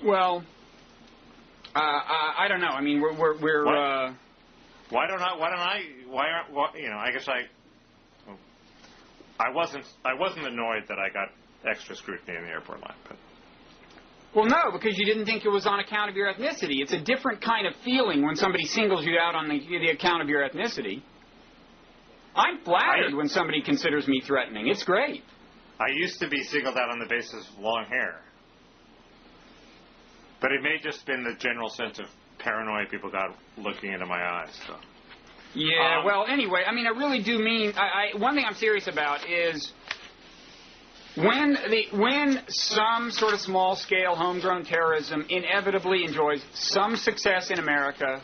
Well, I don't know. I mean, we're Why don't I? I guess I wasn't annoyed that I got extra scrutiny in the airport line. But. Well, no, because you didn't think it was on account of your ethnicity. It's a different kind of feeling when somebody singles you out on the account of your ethnicity. I'm flattered when somebody considers me threatening. It's great. I used to be singled out on the basis of long hair. But it may have just been the general sense of paranoia people got looking into my eyes. So. Yeah, well, anyway, I mean, I really do mean... one thing I'm serious about is When some sort of small-scale homegrown terrorism inevitably enjoys some success in America,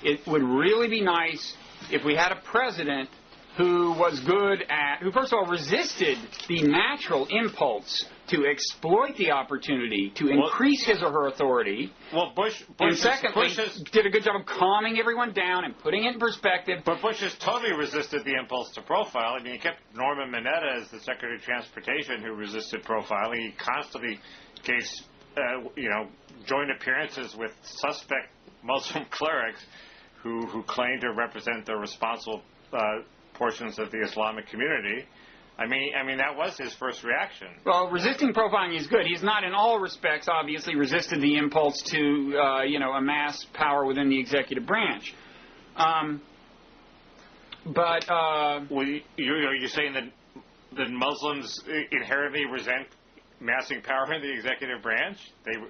it would really be nice if we had a president who was good at, who first of all resisted the natural impulse to exploit the opportunity to increase his or her authority. Well, Bush and secondly, did a good job of calming everyone down and putting it in perspective. But Bush has totally resisted the impulse to profile. I mean, he kept Norman Mineta as the Secretary of Transportation who resisted profiling. He constantly gave, joint appearances with suspect Muslim clerics who claimed to represent the responsible portions of the Islamic community. I mean, that was his first reaction. Well, resisting profiling is good. He's not, in all respects, obviously resisted the impulse to, amass power within the executive branch. You're saying that Muslims inherently resent massing power in the executive branch?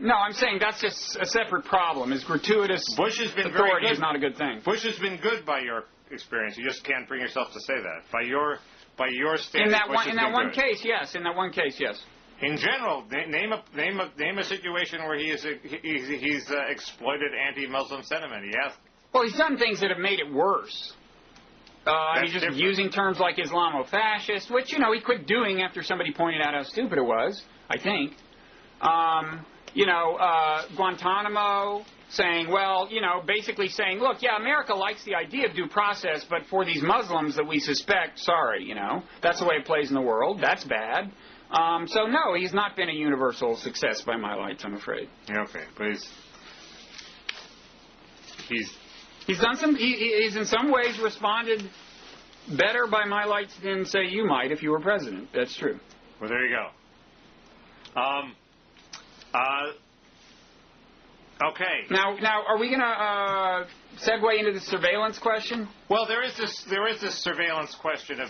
No, I'm saying that's just a separate problem. Is gratuitous authority is not a good thing. Bush has been good by your experience. You just can't bring yourself to say that. By your standards, in that one case, yes. In that one case, yes. In general, name a situation where he's exploited anti-Muslim sentiment. He has. Well, he's done things that have made it worse. He's just using terms like Islamofascist, which he quit doing after somebody pointed out how stupid it was. I think. Guantanamo. Saying, basically saying, look, yeah, America likes the idea of due process, but for these Muslims that we suspect, sorry, that's the way it plays in the world. That's bad. So, no, he's not been a universal success by my lights, I'm afraid. Okay, but he's done some. He's in some ways responded better by my lights than, say, you might if you were president. That's true. Well, there you go. Okay. Now, are we going to segue into the surveillance question? Well, there is this surveillance question of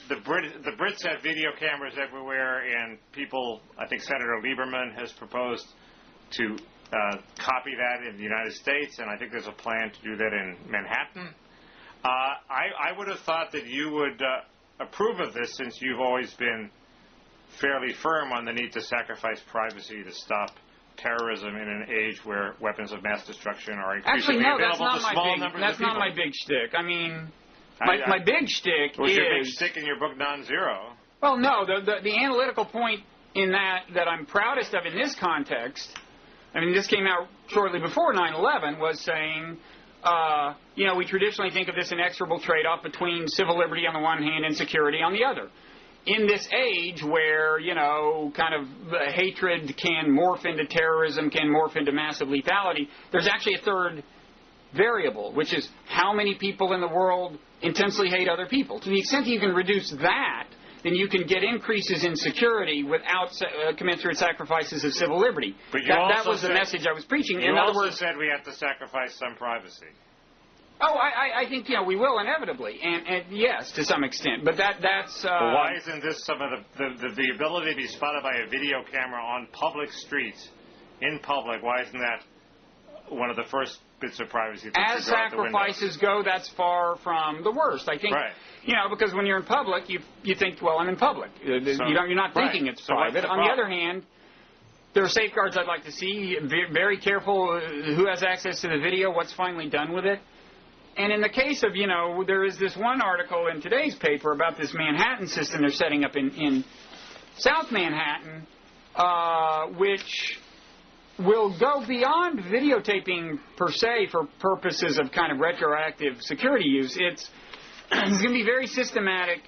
the Brits have video cameras everywhere, and people. I think Senator Lieberman has proposed to copy that in the United States, and I think there's a plan to do that in Manhattan. I would have thought that you would approve of this, since you've always been fairly firm on the need to sacrifice privacy to stop terrorism in an age where weapons of mass destruction are increasingly available to small numbers of people. That's not my big shtick. I mean, my big shtick is... What's your big shtick in your book, Nonzero? Well, no, the analytical point in that I'm proudest of in this context, I mean, this came out shortly before 9/11, was saying, we traditionally think of this inexorable trade-off between civil liberty on the one hand and security on the other. In this age where, kind of hatred can morph into terrorism, can morph into massive lethality, there's actually a third variable, which is how many people in the world intensely hate other people. To the extent you can reduce that, then you can get increases in security without commensurate sacrifices of civil liberty. But that was the message I was preaching. In other words, said we have to sacrifice some privacy. Oh, I think we will inevitably, and yes, to some extent. But that's. Well, why isn't this some of the ability to be spotted by a video camera on public streets, in public? Why isn't that one of the first bits of privacy? As sacrifices go, that's far from the worst. I think. Right. Because when you're in public, you think, well, I'm in public. You're not thinking it's private. On the other hand, there are safeguards I'd like to see. Very careful who has access to the video, what's finally done with it. And in the case of, there is this one article in today's paper about this Manhattan system they're setting up in South Manhattan, which will go beyond videotaping per se for purposes of kind of retroactive security use. It's going to be very systematic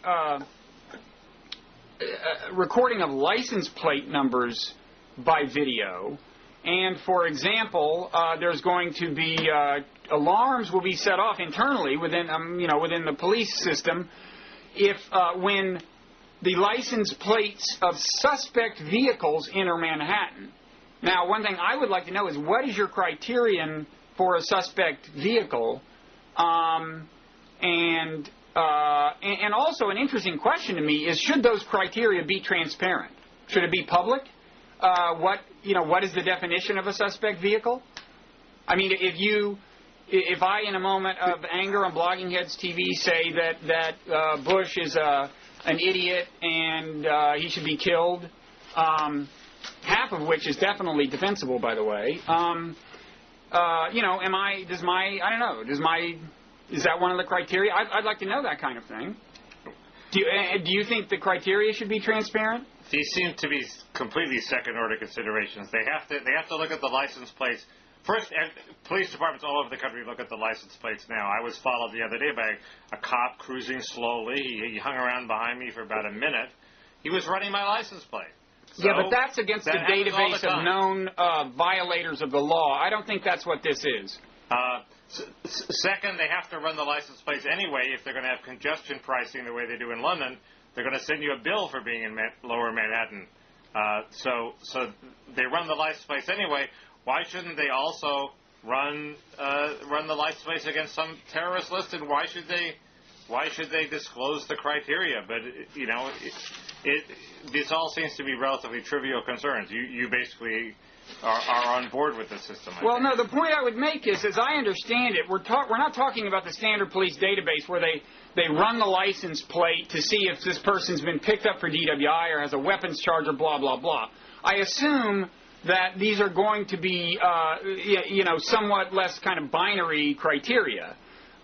recording of license plate numbers by video. And, for example, there's going to be alarms will be set off internally within the police system if when the license plates of suspect vehicles enter Manhattan. Now, one thing I would like to know is what is your criterion for a suspect vehicle, and also an interesting question to me is should those criteria be transparent? Should it be public? What is the definition of a suspect vehicle? I mean, if I, in a moment of anger on Blogging Heads TV, say that Bush is a an idiot and he should be killed, half of which is definitely defensible, by the way. Is that one of the criteria? I'd like to know that kind of thing. Do you think the criteria should be transparent? These seem to be completely second-order considerations. They have to look at the license plates. First, police departments all over the country look at the license plates now. I was followed the other day by a cop cruising slowly. He hung around behind me for about a minute. He was running my license plate. So yeah, but that's against the database of known violators of the law. I don't think that's what this is. Second, they have to run the license plates anyway if they're going to have congestion pricing the way they do in London. They're going to send you a bill for being in Lower Manhattan. So they run the license plates anyway. Why shouldn't they also run the license plates against some terrorist list? And why should they disclose the criteria? But this all seems to be relatively trivial concerns. You basically are on board with the system. Well, no, the point I would make is, as I understand it, we're not talking about the standard police database where they run the license plate to see if this person's been picked up for DWI or has a weapons charge or blah, blah, blah. I assume that these are going to be, somewhat less kind of binary criteria.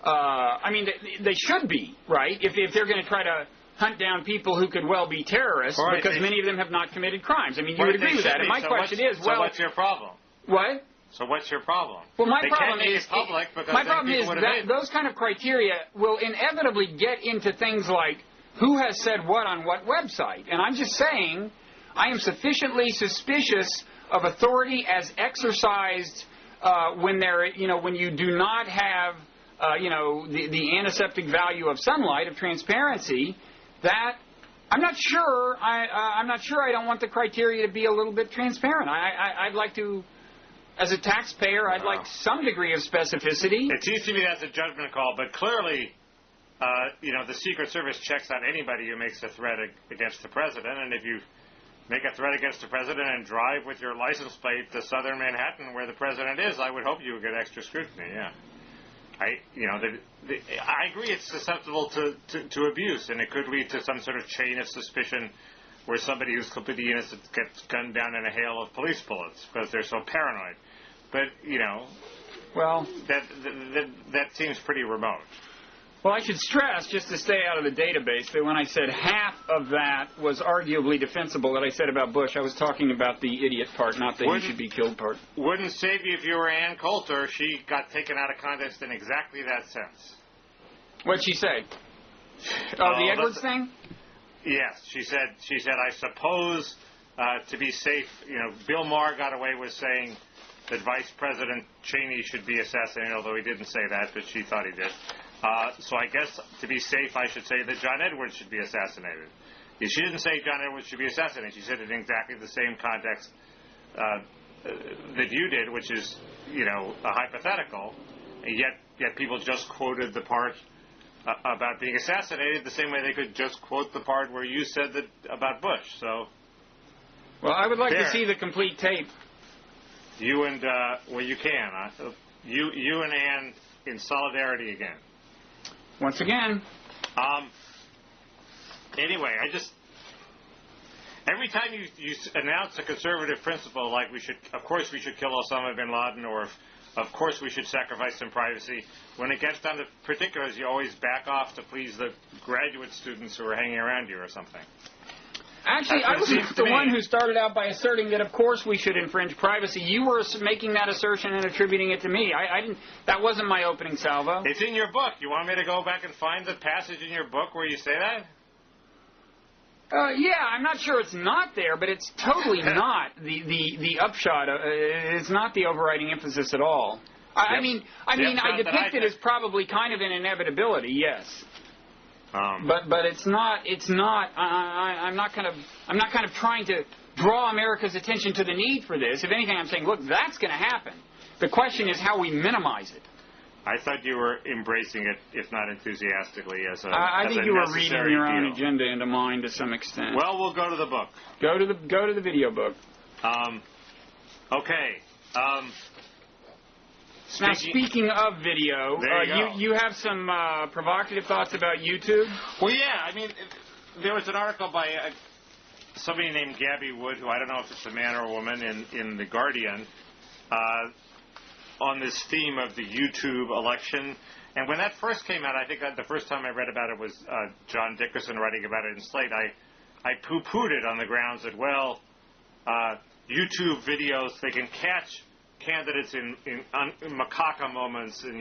I mean, they should be, right? If they're going to try to hunt down people who could well be terrorists, right, because many of them have not committed crimes. I mean, you would agree with that. And my question is, so what's your problem? What? So what's your problem? Well, my problem is that those kind of criteria will inevitably get into things like who has said what on what website. And I'm just saying, I am sufficiently suspicious of authority as exercised when you do not have the antiseptic value of sunlight, of transparency. That I'm not sure. I don't want the criteria to be a little bit transparent. I'd like to, as a taxpayer, I'd like some degree of specificity. It seems to me that's a judgment call, but clearly, the Secret Service checks on anybody who makes a threat against the president, and if you make a threat against the president and drive with your license plate to southern Manhattan where the president is, I would hope you would get extra scrutiny. Yeah. I agree it's susceptible to abuse, and it could lead to some sort of chain of suspicion where somebody who's completely innocent gets gunned down in a hail of police bullets because they're so paranoid. But, well, that seems pretty remote. Well, I should stress, just to stay out of the database, that when I said half of that was arguably defensible that I said about Bush, I was talking about the idiot part, not the he should be killed part. Wouldn't save you if you were Ann Coulter. She got taken out of context in exactly that sense. What'd she say? Oh, the Edwards thing? Yes, she said, I suppose to be safe, Bill Maher got away with saying that Vice President Cheney should be assassinated, although he didn't say that, but she thought he did. So I guess, to be safe, I should say that John Edwards should be assassinated. She didn't say John Edwards should be assassinated. She said it in exactly the same context that you did, which is, a hypothetical. Yet people just quoted the part about being assassinated the same way they could just quote the part where you said that about Bush. So, well, I would like to see the complete tape. You and you can. You and Ann in solidarity again. Once again. Anyway, every time you announce a conservative principle like we should kill Osama bin Laden, or of course we should sacrifice some privacy, when it gets down to particulars, you always back off to please the graduate students who are hanging around you or something. Actually, I was the one who started out by asserting that, of course, we should infringe privacy. You were making that assertion and attributing it to me. I didn't. That wasn't my opening salvo. It's in your book. You want me to go back and find the passage in your book where you say that? Yeah, I'm not sure it's not there, but it's totally not the upshot. It's not the overriding emphasis at all. I mean, I depict it as probably kind of an inevitability. Yes. But it's not. I'm not kind of trying to draw America's attention to the need for this. If anything, I'm saying, look, that's going to happen. The question is how we minimize it. I thought you were embracing it, if not enthusiastically, as a I think you were reading your own agenda into mine to some extent. Well, we'll go to the book. Go to the video book. Okay. Now, speaking of video, you have some provocative thoughts about YouTube? Well, yeah. I mean, there was an article by somebody named Gabby Wood, who I don't know if it's a man or a woman, in The Guardian, on this theme of the YouTube election. And when that first came out, I think the first time I read about it was John Dickerson writing about it in Slate. I poo-pooed it on the grounds that, well, YouTube videos, they can catch candidates in macaca moments, and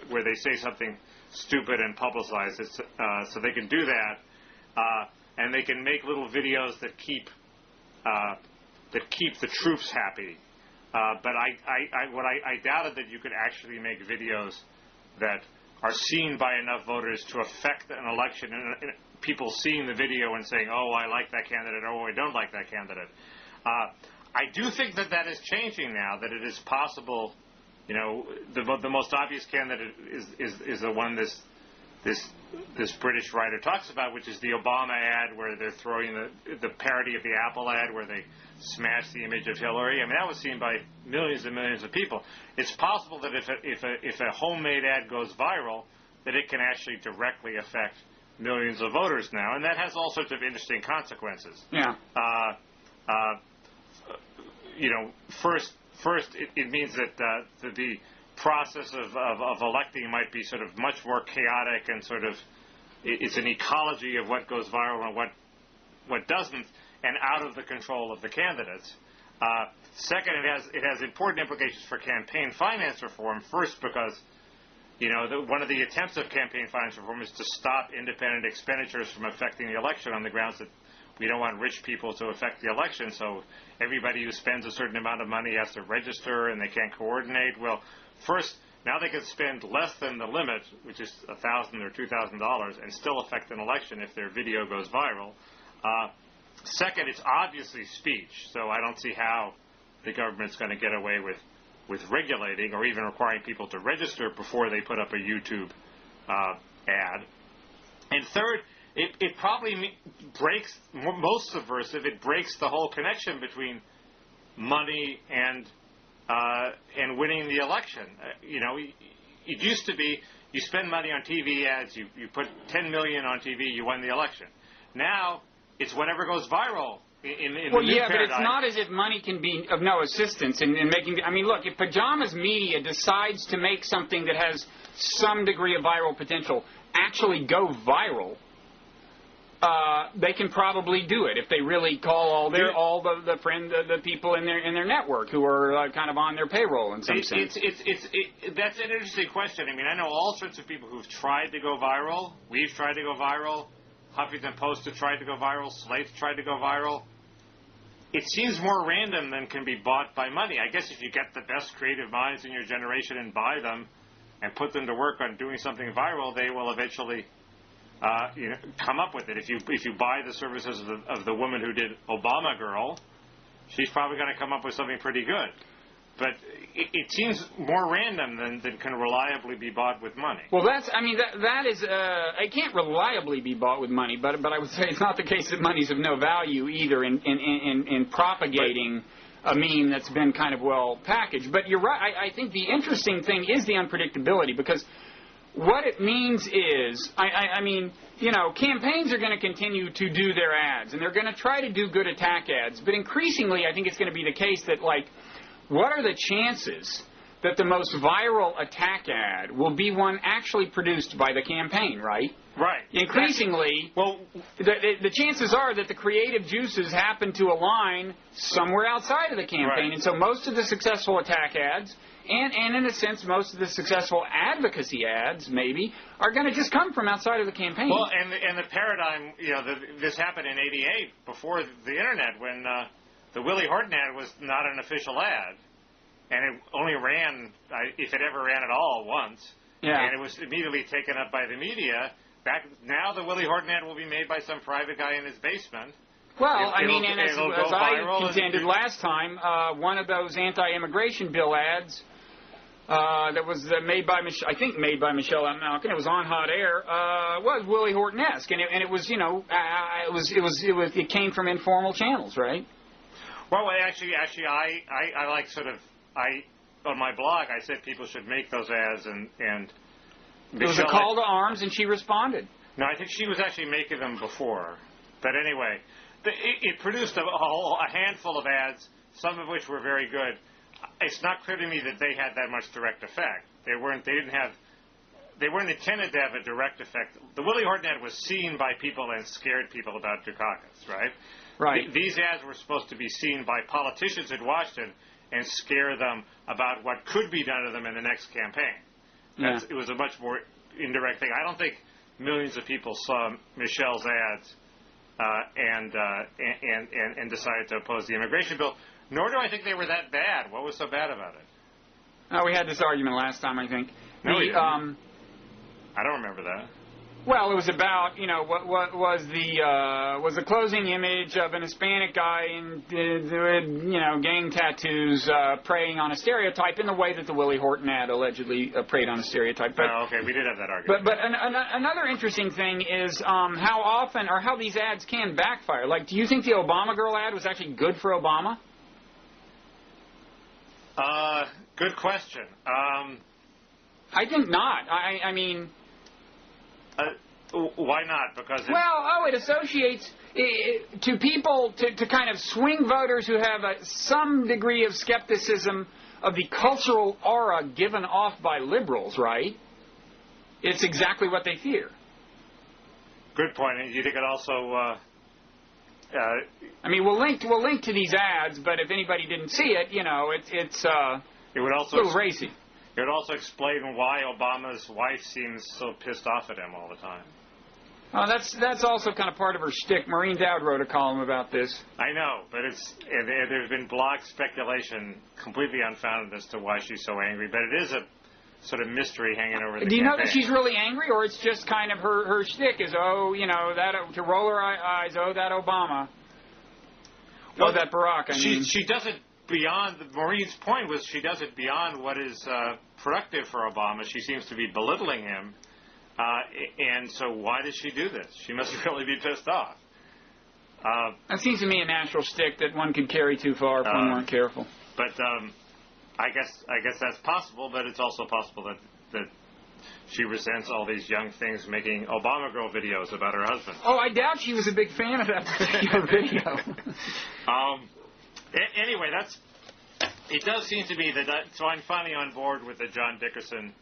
where they say something stupid and publicize it, so they can do that, and they can make little videos that keep the troops happy. But I doubted that you could actually make videos that are seen by enough voters to affect an election, and people seeing the video and saying, oh, I like that candidate, or oh, I don't like that candidate. I do think that is changing now, that it is possible. The most obvious candidate is the one this British writer talks about, which is the Obama ad, where they're throwing the parody of the Apple ad, where they smash the image of Hillary. I mean, that was seen by millions and millions of people. It's possible that if a homemade ad goes viral, that it can actually directly affect millions of voters now, and that has all sorts of interesting consequences. Yeah. First, it means that the process of electing might be sort of much more chaotic, and sort of it's an ecology of what goes viral and what doesn't, and out of the control of the candidates. Second, it has important implications for campaign finance reform. First, because one of the attempts of campaign finance reform is to stop independent expenditures from affecting the election, on the grounds that we don't want rich people to affect the election, so everybody who spends a certain amount of money has to register, and they can't coordinate. Well, first, now they can spend less than the limit, which is $1,000 or $2,000, and still affect an election if their video goes viral. Second, it's obviously speech, so I don't see how the government's going to get away with regulating or even requiring people to register before they put up a YouTube ad. And third, it probably breaks, most subversive, it breaks the whole connection between money and winning the election. It used to be you spend money on TV ads, you put $10 million on TV, you won the election. Now it's whatever goes viral. In well, the new yeah, paradigm. but it's not as if money can be of no assistance in making. I mean, look, if Pajamas Media decides to make something that has some degree of viral potential actually go viral, they can probably do it if they really call all the people in their network who are kind of on their payroll in some sense. That's an interesting question. I mean, I know all sorts of people who've tried to go viral. We've tried to go viral. Huffington Post have tried to go viral. Slate's tried to go viral. It seems more random than can be bought by money. I guess if you get the best creative minds in your generation and buy them and put them to work on doing something viral, they will eventually come up with it. If you buy the services of the woman who did Obama Girl, she's probably going to come up with something pretty good. But it seems more random than can reliably be bought with money. Well, that is it can't reliably be bought with money, but I would say it's not the case that money's of no value either in propagating a meme that's been kind of well packaged. But you're right. I think the interesting thing is the unpredictability, because what it means is, I mean, campaigns are going to continue to do their ads, and they're going to try to do good attack ads. But increasingly, I think it's going to be the case that, what are the chances that the most viral attack ad will be one actually produced by the campaign, right? Right. Increasingly, the chances are that the creative juices happen to align somewhere outside of the campaign. Right. And so most of the successful attack ads, and in a sense most of the successful advocacy ads, maybe, are going to just come from outside of the campaign. Well, and the paradigm, this happened in '88, before the Internet, when the Willie Horton ad was not an official ad, and it only ran, if it ever ran at all, once. Yeah. And it was immediately taken up by the media. Now the Willie Horton ad will be made by some private guy in his basement. Well, as I contended last time, one of those anti-immigration bill ads that was made by Michelle Malkin, it was on hot air, was Willie Horton-esque, and it was it came from informal channels, right? Well, actually, I like on my blog, I said people should make those ads, and it was a call to arms, and she responded. No, I think she was actually making them before. But anyway, it produced a handful of ads, some of which were very good. It's not clear to me that they had that much direct effect. They weren't intended to have a direct effect. The Willie Horton ad was seen by people and scared people about Dukakis, right? Right. These ads were supposed to be seen by politicians in Washington and scare them about what could be done to them in the next campaign. Yeah. It was a much more indirect thing. I don't think millions of people saw Michelle's ads and decided to oppose the immigration bill. Nor do I think they were that bad. What was so bad about it? Oh, we had this argument last time, I think. No, we didn't. I don't remember that. Well, it was about, what was the closing image of an Hispanic guy in, gang tattoos preying on a stereotype in the way that the Willie Horton ad allegedly preyed on a stereotype. But, okay, we did have that argument. But another interesting thing is how often or how these ads can backfire. Like, do you think the Obama girl ad was actually good for Obama? Good question. I think not. I mean... why not? Because it associates to people, to kind of swing voters who have some degree of skepticism of the cultural aura given off by liberals, right? It's exactly what they fear. Good point. And you think it also... we'll link to these ads, but if anybody didn't see it, it's it would also a little racy. It would also explain why Obama's wife seems so pissed off at him all the time. That's also kind of part of her shtick. Maureen Dowd wrote a column about this. I know, but there's been blog speculation completely unfounded as to why she's so angry. But it is a sort of mystery hanging over the Do you campaign. know that she's really angry, or it's just kind of her shtick is, that to roll her eyes, that Obama. Well, that Barack, She does it beyond, Maureen's point was she does it beyond what is productive for Obama. She seems to be belittling him. And so why does she do this? She must really be pissed off. That seems to me a natural shtick that one could carry too far if one weren't careful. But I guess that's possible, but it's also possible that she resents all these young things making Obama girl videos about her husband. Oh, I doubt she was a big fan of that particular video. Anyway, it does seem to me so I'm finally on board with the John Dickerson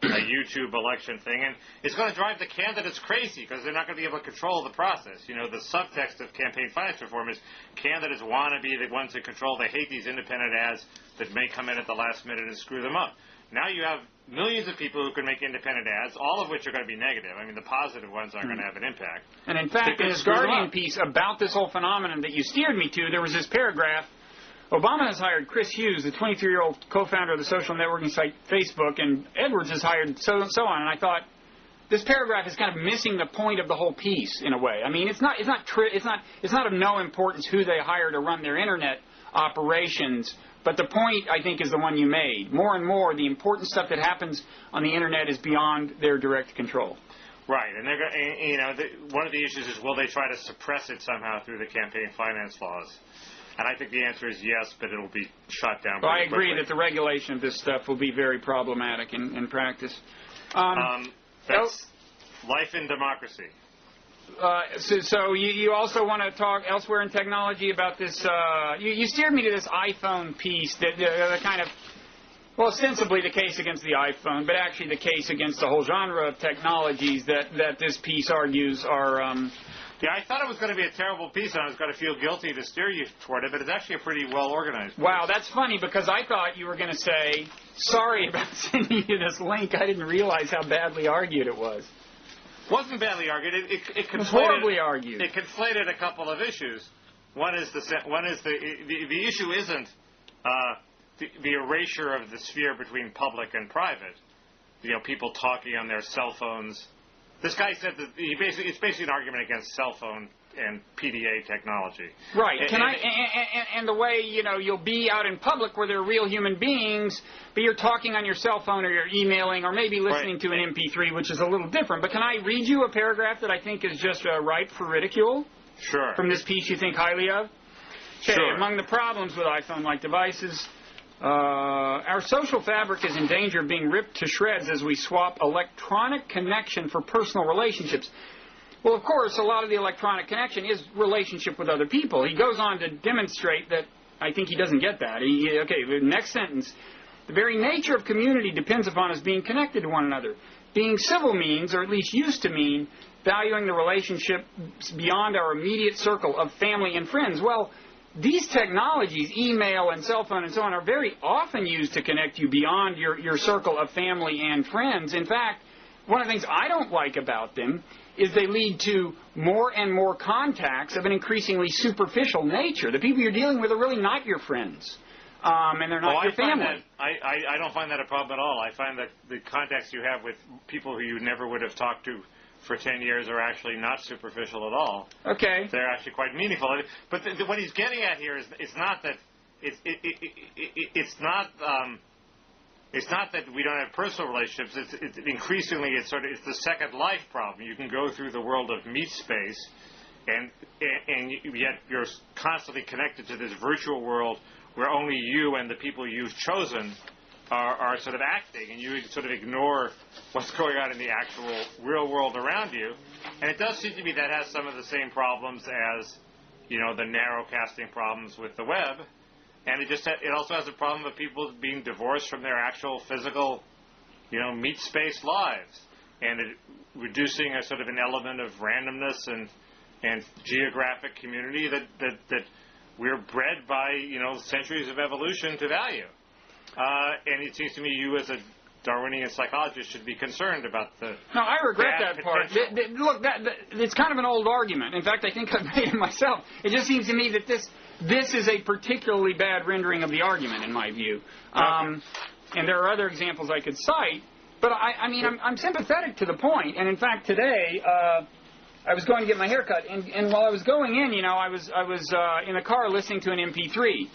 YouTube election thing, and it's going to drive the candidates crazy because they're not going to be able to control the process. The subtext of campaign finance reform is candidates want to be the ones that control. They hate these independent ads that may come in at the last minute and screw them up. Now you have millions of people who can make independent ads, all of which are going to be negative. The positive ones aren't going to have an impact. And in fact, in this Guardian piece about this whole phenomenon that you steered me to, there was this paragraph. Obama has hired Chris Hughes, the 23-year-old co-founder of the social networking site Facebook, and Edwards has hired so on. And I thought, this paragraph is kind of missing the point of the whole piece in a way. It's not of no importance who they hire to run their internet operations. But the point, I think, is the one you made. More and more, the important stuff that happens on the internet is beyond their direct control. Right, and one of the issues is, will they try to suppress it somehow through the campaign finance laws? And I think the answer is yes, but it'll be shot down. Well, I agree that the regulation of this stuff will be very problematic in practice. That's life in democracy. So you also want to talk elsewhere in technology about this. You steered me to this iPhone piece that kind of, ostensibly the case against the iPhone, but actually the case against the whole genre of technologies that this piece argues are. Yeah, I thought it was going to be a terrible piece, and I was going to feel guilty to steer you toward it, but it's actually a pretty well-organized piece. Wow, that's funny, because I thought you were going to say, sorry about sending you this link. I didn't realize how badly argued it was. It wasn't badly argued. It was horribly argued. It conflated a couple of issues. One is the issue isn't the erasure of the sphere between public and private. People talking on their cell phones. This guy said that it's basically an argument against cell phone and PDA technology. Right. And the way, you'll be out in public where there are real human beings, but you're talking on your cell phone or you're emailing or maybe listening to an MP3, which is a little different. But can I read you a paragraph that I think is just ripe for ridicule? Sure. From this piece you think highly of? Okay. Sure. Among the problems with iPhone-like devices, our social fabric is in danger of being ripped to shreds as we swap electronic connection for personal relationships. Well, of course, a lot of the electronic connection is relationship with other people. He goes on to demonstrate that I think he doesn't get that. Okay, the next sentence. The very nature of community depends upon us being connected to one another. Being civil means, or at least used to mean, valuing the relationship beyond our immediate circle of family and friends. Well, these technologies, email and cell phone and so on, are very often used to connect you beyond your circle of family and friends. In fact, one of the things I don't like about them is they lead to more and more contacts of an increasingly superficial nature. The people you're dealing with are really not your friends. And they're not your family. I don't find that a problem at all. I find that the contacts you have with people who you never would have talked to for 10 years are actually not superficial at all. Okay. They're actually quite meaningful. But what he's getting at here is it's not that it's not that we don't have personal relationships. It's increasingly it's the second life problem. You can go through the world of meat space, and yet you're constantly connected to this virtual world where only you and the people you've chosen are sort of acting, and you sort of ignore what's going on in the actual real world around you. And it does seem to me that has some of the same problems as, the narrowcasting problems with the web. And it also has a problem of people being divorced from their actual physical, meat space lives, and reducing a sort of an element of randomness and geographic community that we're bred by, centuries of evolution to value. And it seems to me you as a Darwinian psychologist should be concerned about the... No, I regret that part. Look, it's kind of an old argument. In fact, I think I've made it myself. It just seems to me that this is a particularly bad rendering of the argument, in my view. And there are other examples I could cite. But, I'm sympathetic to the point. And, in fact, today... I was going to get my hair cut, and while I was going in, I was in the car listening to an MP3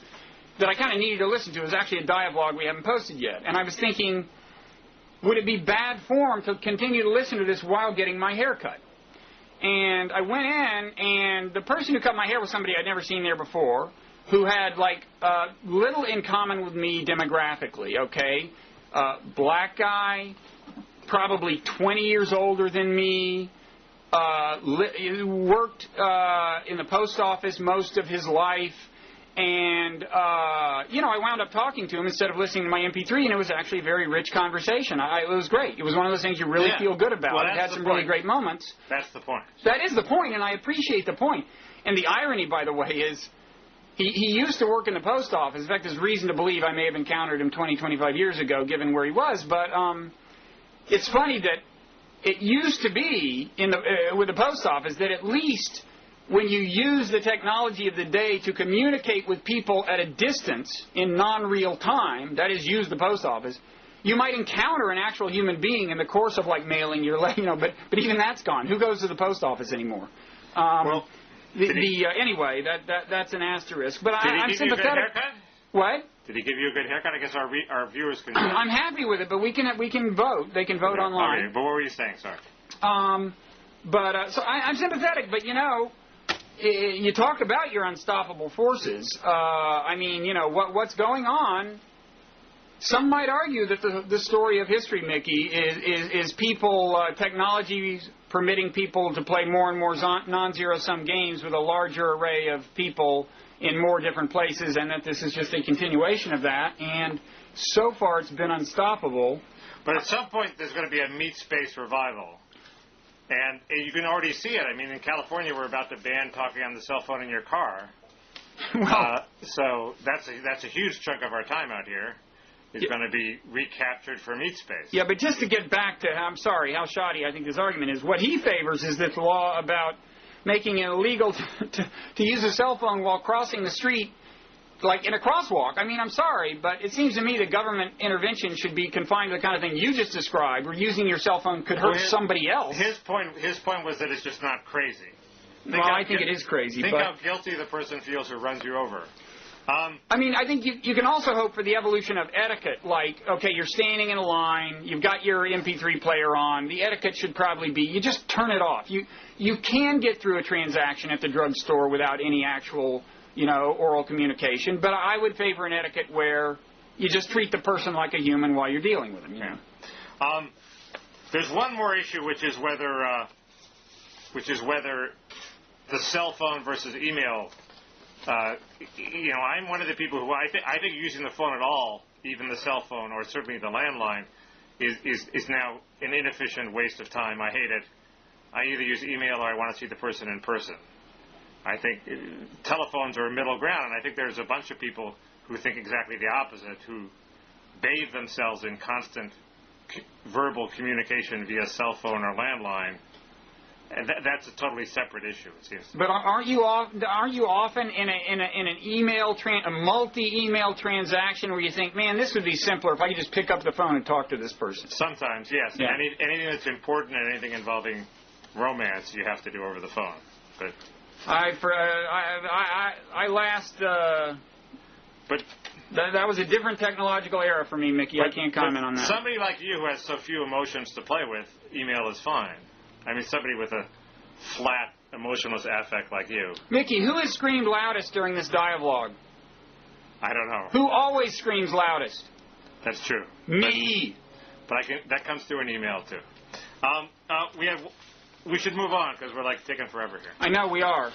that I kind of needed to listen to. It was actually a dialogue we haven't posted yet. And I was thinking, would it be bad form to continue to listen to this while getting my hair cut? And I went in, and the person who cut my hair was somebody I'd never seen there before, who had, little in common with me demographically, okay? Black guy, probably 20 years older than me, worked in the post office most of his life, and I wound up talking to him instead of listening to my MP3, and it was actually a very rich conversation. It was great. It was one of those things you really feel good about. Well, it had some really great moments. That's the point. That is the point, and I appreciate the point. And the irony, by the way, is he used to work in the post office. In fact, there's reason to believe I may have encountered him 20, 25 years ago, given where he was. But it's funny that it used to be with the post office that at least when you use the technology of the day to communicate with people at a distance in non-real time, that is, use the post office, you might encounter an actual human being in the course of mailing your but even that's gone. Who goes to the post office anymore? Anyway, that's an asterisk. But I'm sympathetic. Did he give you a good haircut? What? Did he give you a good haircut? I guess our viewers can... I'm happy with it, but we can vote. They can vote online. Okay, but what were you saying? Sorry. So I'm sympathetic, but you talk about your unstoppable forces. What's going on? Some might argue that the story of history, Mickey, is people, technology permitting people to play more and more non-zero-sum games with a larger array of people in more different places, and that this is just a continuation of that. And so far, it's been unstoppable. But at some point, there's going to be a meat space revival. And you can already see it. In California, we're about to ban talking on the cell phone in your car. So that's a huge chunk of our time out here is going to be recaptured for meat space. Yeah, but just to get back to, I'm sorry, how shoddy I think this argument is, what he favors is this law about making it illegal to use a cell phone while crossing the street, in a crosswalk. I'm sorry, but it seems to me that government intervention should be confined to the kind of thing you just described, where using your cell phone could hurt somebody else. His point was that it's just not crazy. I think it is crazy. Think how guilty the person feels who runs you over. I think you can also hope for the evolution of etiquette, okay, you're standing in a line, you've got your MP3 player on, the etiquette should probably be, you just turn it off. You can get through a transaction at the drugstore without any actual, oral communication, but I would favor an etiquette where you just treat the person like a human while you're dealing with them, There's one more issue, which is whether which is whether the cell phone versus email. I'm one of the people who I think using the phone at all, even the cell phone or certainly the landline, is now an inefficient waste of time. I hate it. I either use email or I want to see the person in person. I think telephones are a middle ground, and I think there's a bunch of people who think exactly the opposite, who bathe themselves in constant verbal communication via cell phone or landline. And that's a totally separate issue, it seems to me. But aren't you often in an email a multi-email transaction where you think, man, this would be simpler if I could just pick up the phone and talk to this person? Sometimes, yes. Yeah. Anything that's important and anything involving romance, you have to do over the phone. But that was a different technological era for me, Mickey. I can't comment on that. Somebody like you who has so few emotions to play with, email is fine. I mean, somebody with a flat, emotionless affect like you. Mickey, who has screamed loudest during this dialogue? I don't know. Who always screams loudest? That's true. Me. But that comes through an email too. We should move on because we're like taking forever here. I know we are.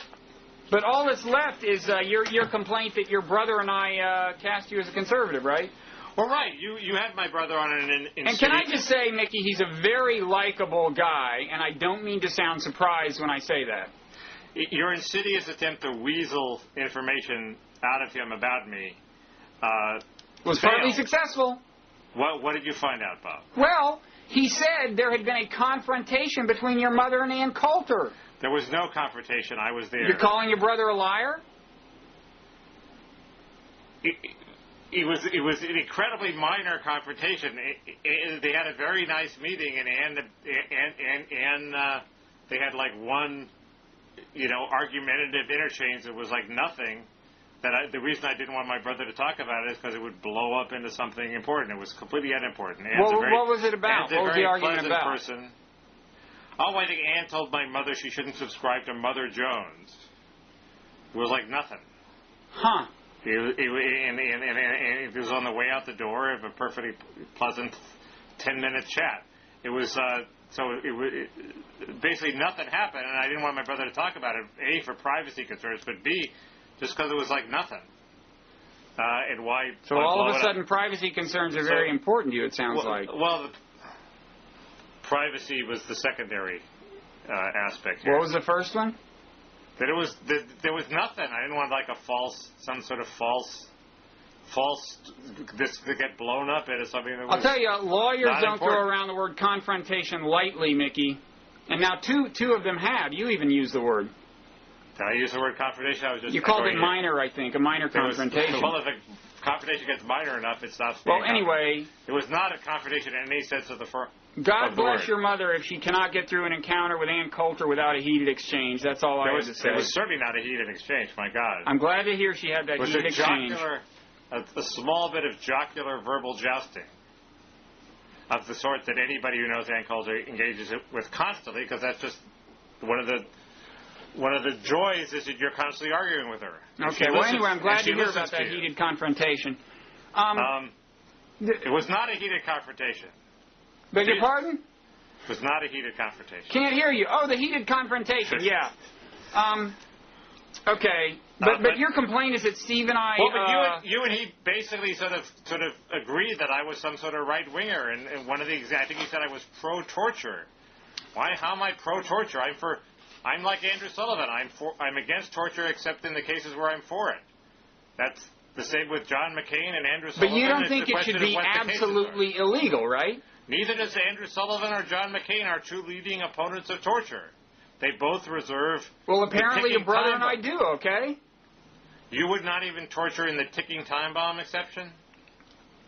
But all that's left is your complaint that your brother and I cast you as a conservative, right? Well, right. You had my brother on in And can I just say, Mickey, he's a very likable guy, and I don't mean to sound surprised when I say that. Your insidious attempt to weasel information out of him about me was partly successful. What did you find out, Bob? Well, he said there had been a confrontation between your mother and Ann Coulter. There was no confrontation. I was there. You're calling your brother a liar? It was an incredibly minor confrontation. They had a very nice meeting, and they had like one, argumentative interchange that was like nothing. The reason I didn't want my brother to talk about it is because it would blow up into something important. It was completely unimportant. What was it about? What was the argument about? Person. Oh, I think Ann told my mother she shouldn't subscribe to Mother Jones. It was like nothing. Huh. It was on the way out the door of a perfectly pleasant 10-minute chat. It was basically nothing happened, and I didn't want my brother to talk about it. A, for privacy concerns, but B, just because it was like nothing. And why? So all of a sudden, privacy concerns are very important to you. It sounds like. Well, privacy was the secondary aspect here. What was the first one? That there was nothing. I didn't want like some sort of false this to get blown up into something that was. I'll tell you, lawyers don't throw around the word confrontation lightly, Mickey. And now two of them have. You even used the word. Did I use the word confrontation? I was just. You called it minor, I think, a minor confrontation. Well, if a confrontation gets minor enough, it stops. Well, anyway, it was not a confrontation in any sense of the firm. God bless your mother if she cannot get through an encounter with Ann Coulter without a heated exchange. That's all I have to say. It was certainly not a heated exchange, my God. I'm glad to hear she had that heated exchange. A small bit of jocular verbal jousting of the sort that anybody who knows Ann Coulter engages with constantly, because that's just one of the joys is that you're constantly arguing with her. Okay, well, anyway, I'm glad to hear about that heated confrontation. It was not a heated confrontation. Beg your pardon? It was not a heated confrontation. Can't hear you. Oh, the heated confrontation, yeah. Okay, but your complaint is that Steve and I... Well, but you and he basically sort of agreed that I was some sort of right-winger, and one of the... I think he said I was pro-torture. Why? How am I pro-torture? I'm like Andrew Sullivan. I'm against torture except in the cases where I'm for it. That's the same with John McCain and Andrew Sullivan. But you don't think it should be absolutely illegal, right? Neither does Andrew Sullivan or John McCain, our two leading opponents of torture. They both reserve... Well, apparently your brother and I do, okay? You would not even torture in the ticking time bomb exception?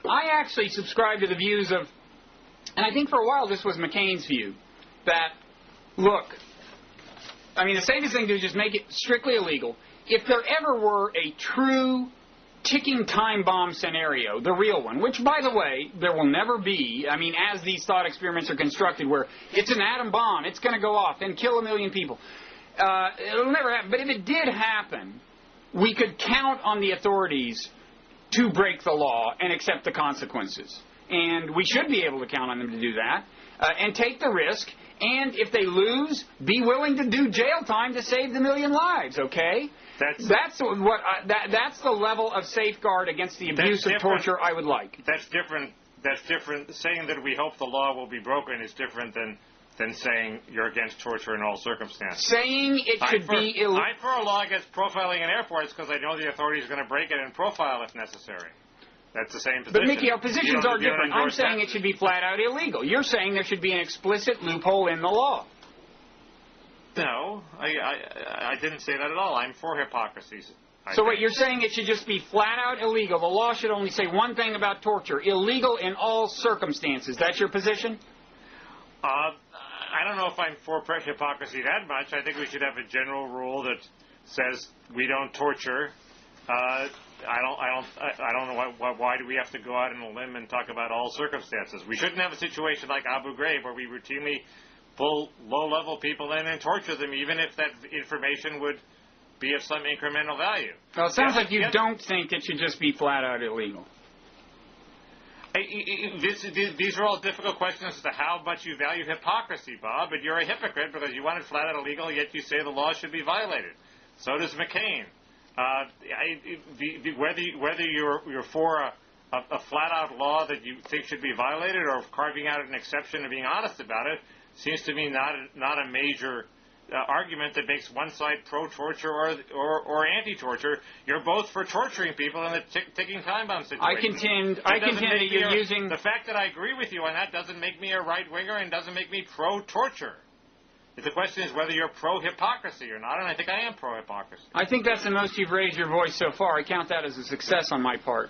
I actually subscribe to the views of... And I think for a while this was McCain's view. That, look, I mean, the safest thing to do is just make it strictly illegal. If there ever were a true ticking time bomb scenario, the real one, which, by the way, there will never be, I mean, as these thought experiments are constructed, where it's an atom bomb, it's going to go off and kill 1 million people. It'll never happen. But if it did happen, we could count on the authorities to break the law and accept the consequences. And we should be able to count on them to do that. and take the risk. And if they lose, be willing to do jail time to save the million lives. Okay, that's the level of safeguard against the abuse of torture I would like. That's different. That's different. Saying that we hope the law will be broken is different than saying you're against torture in all circumstances. Saying it should be illegal. I'm for a law against profiling in airports because I know the authorities are going to break it and profile if necessary. That's the same position. But, Mickey, our positions are different. I'm saying it should be flat out illegal. You're saying there should be an explicit loophole in the law. No, I didn't say that at all. I'm for hypocrisy. So what you're saying, it should just be flat out illegal. The law should only say one thing about torture: illegal in all circumstances. That's your position? I don't know if I'm for hypocrisy that much. I think we should have a general rule that says we don't torture. I don't know why do we have to go out on a limb and talk about all circumstances. We shouldn't have a situation like Abu Ghraib where we routinely pull low-level people in and torture them, even if that information would be of some incremental value. Well, it sounds like you don't think it should just be flat out illegal. These are all difficult questions as to how much you value hypocrisy, Bob, but you're a hypocrite because you want it flat out illegal, yet you say the law should be violated. So does McCain. Whether you're for a flat-out law that you think should be violated or carving out an exception and being honest about it seems to me not a major argument that makes one side pro-torture or anti-torture. You're both for torturing people in the ticking time bomb situation. I contend that you're using... The fact that I agree with you on that doesn't make me a right-winger and doesn't make me pro-torture. The question is whether you're pro-hypocrisy or not, and I think I am pro-hypocrisy. I think that's the most you've raised your voice so far. I count that as a success on my part.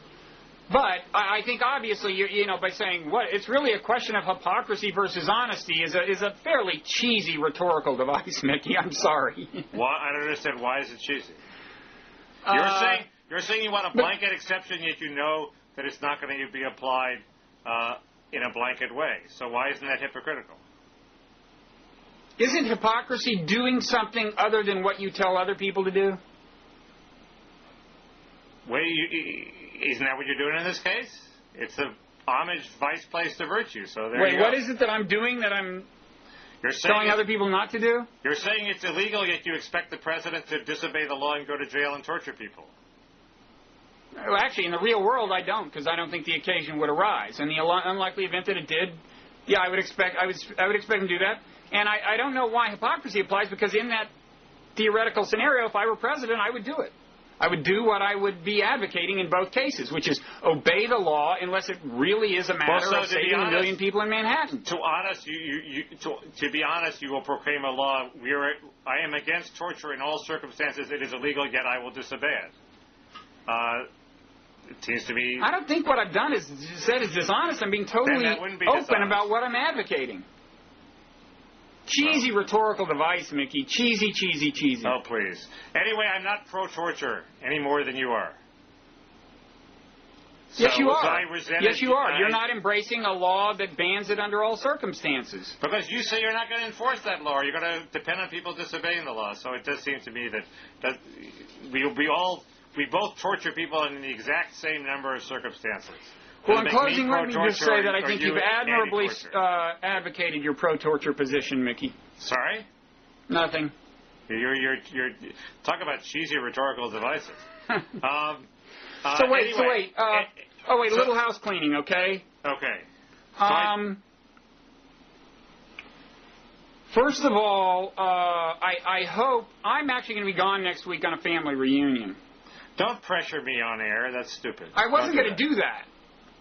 But I think obviously, by saying it's really a question of hypocrisy versus honesty is a fairly cheesy rhetorical device, Mickey. I'm sorry. Why? I don't understand. Why is it cheesy? You're saying you want a blanket exception, yet you know that it's not going to be applied in a blanket way. So why isn't that hypocritical? Isn't hypocrisy doing something other than what you tell other people to do? Isn't that what you're doing in this case? It's the homage vice place to virtue. So there you go. What is it that I'm doing that I'm telling other people not to do? You're saying it's illegal, yet you expect the president to disobey the law and go to jail and torture people. Well, actually, in the real world, I don't, because I don't think the occasion would arise. In the unlikely event that it did, yeah, I would expect him to do that. And I don't know why hypocrisy applies, because in that theoretical scenario, if I were president, I would do it. I would do what I would be advocating in both cases, which is obey the law unless it really is a matter of saving a million people in Manhattan. To be honest, you will proclaim a law. I am against torture in all circumstances. It is illegal, yet I will disobey it. It seems to me... I don't think what I've done is dishonest. I'm being totally open about what I'm advocating. Cheesy rhetorical device, Mickey. Cheesy, cheesy, cheesy. Oh, please. Anyway, I'm not pro-torture any more than you are. Yes, you are. Yes, you are. You're not embracing a law that bans it under all circumstances. Because you say you're not going to enforce that law. You're going to depend on people disobeying the law. So it does seem to me that we both torture people in the exact same number of circumstances. Well, in closing, let me just say that I think you've admirably advocated your pro-torture position, Mickey. Sorry? Nothing. You're talk about cheesy rhetorical devices. Wait. A little house cleaning, okay? Okay. First of all, I hope I'm actually going to be gone next week on a family reunion. Don't pressure me on air. That's stupid. I wasn't going to do that.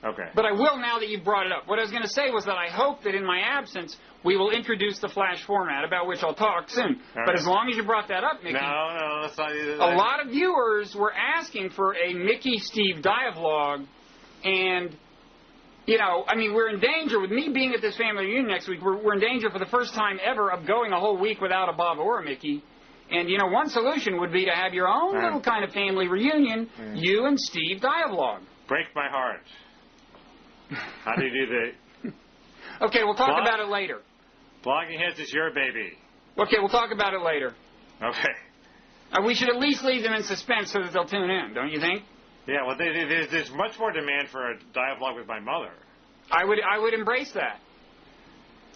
Okay. But I will now that you've brought it up. What I was going to say was that I hope that in my absence we will introduce the flash format, about which I'll talk soon. But as long as you brought that up, Mickey... No, that's not either. A lot of viewers were asking for a Mickey-Steve dialogue, and, we're in danger, with me being at this family reunion next week, we're in danger for the first time ever of going a whole week without a Bob or a Mickey. And, one solution would be to have your own little kind of family reunion, you and Steve dialogue. Break my heart. How do you do that? Okay, we'll talk about it later. Blogging Heads is your baby. Okay, we'll talk about it later. Okay. We should at least leave them in suspense so that they'll tune in, don't you think? Yeah, well, there's much more demand for a dialogue with my mother. I would embrace that.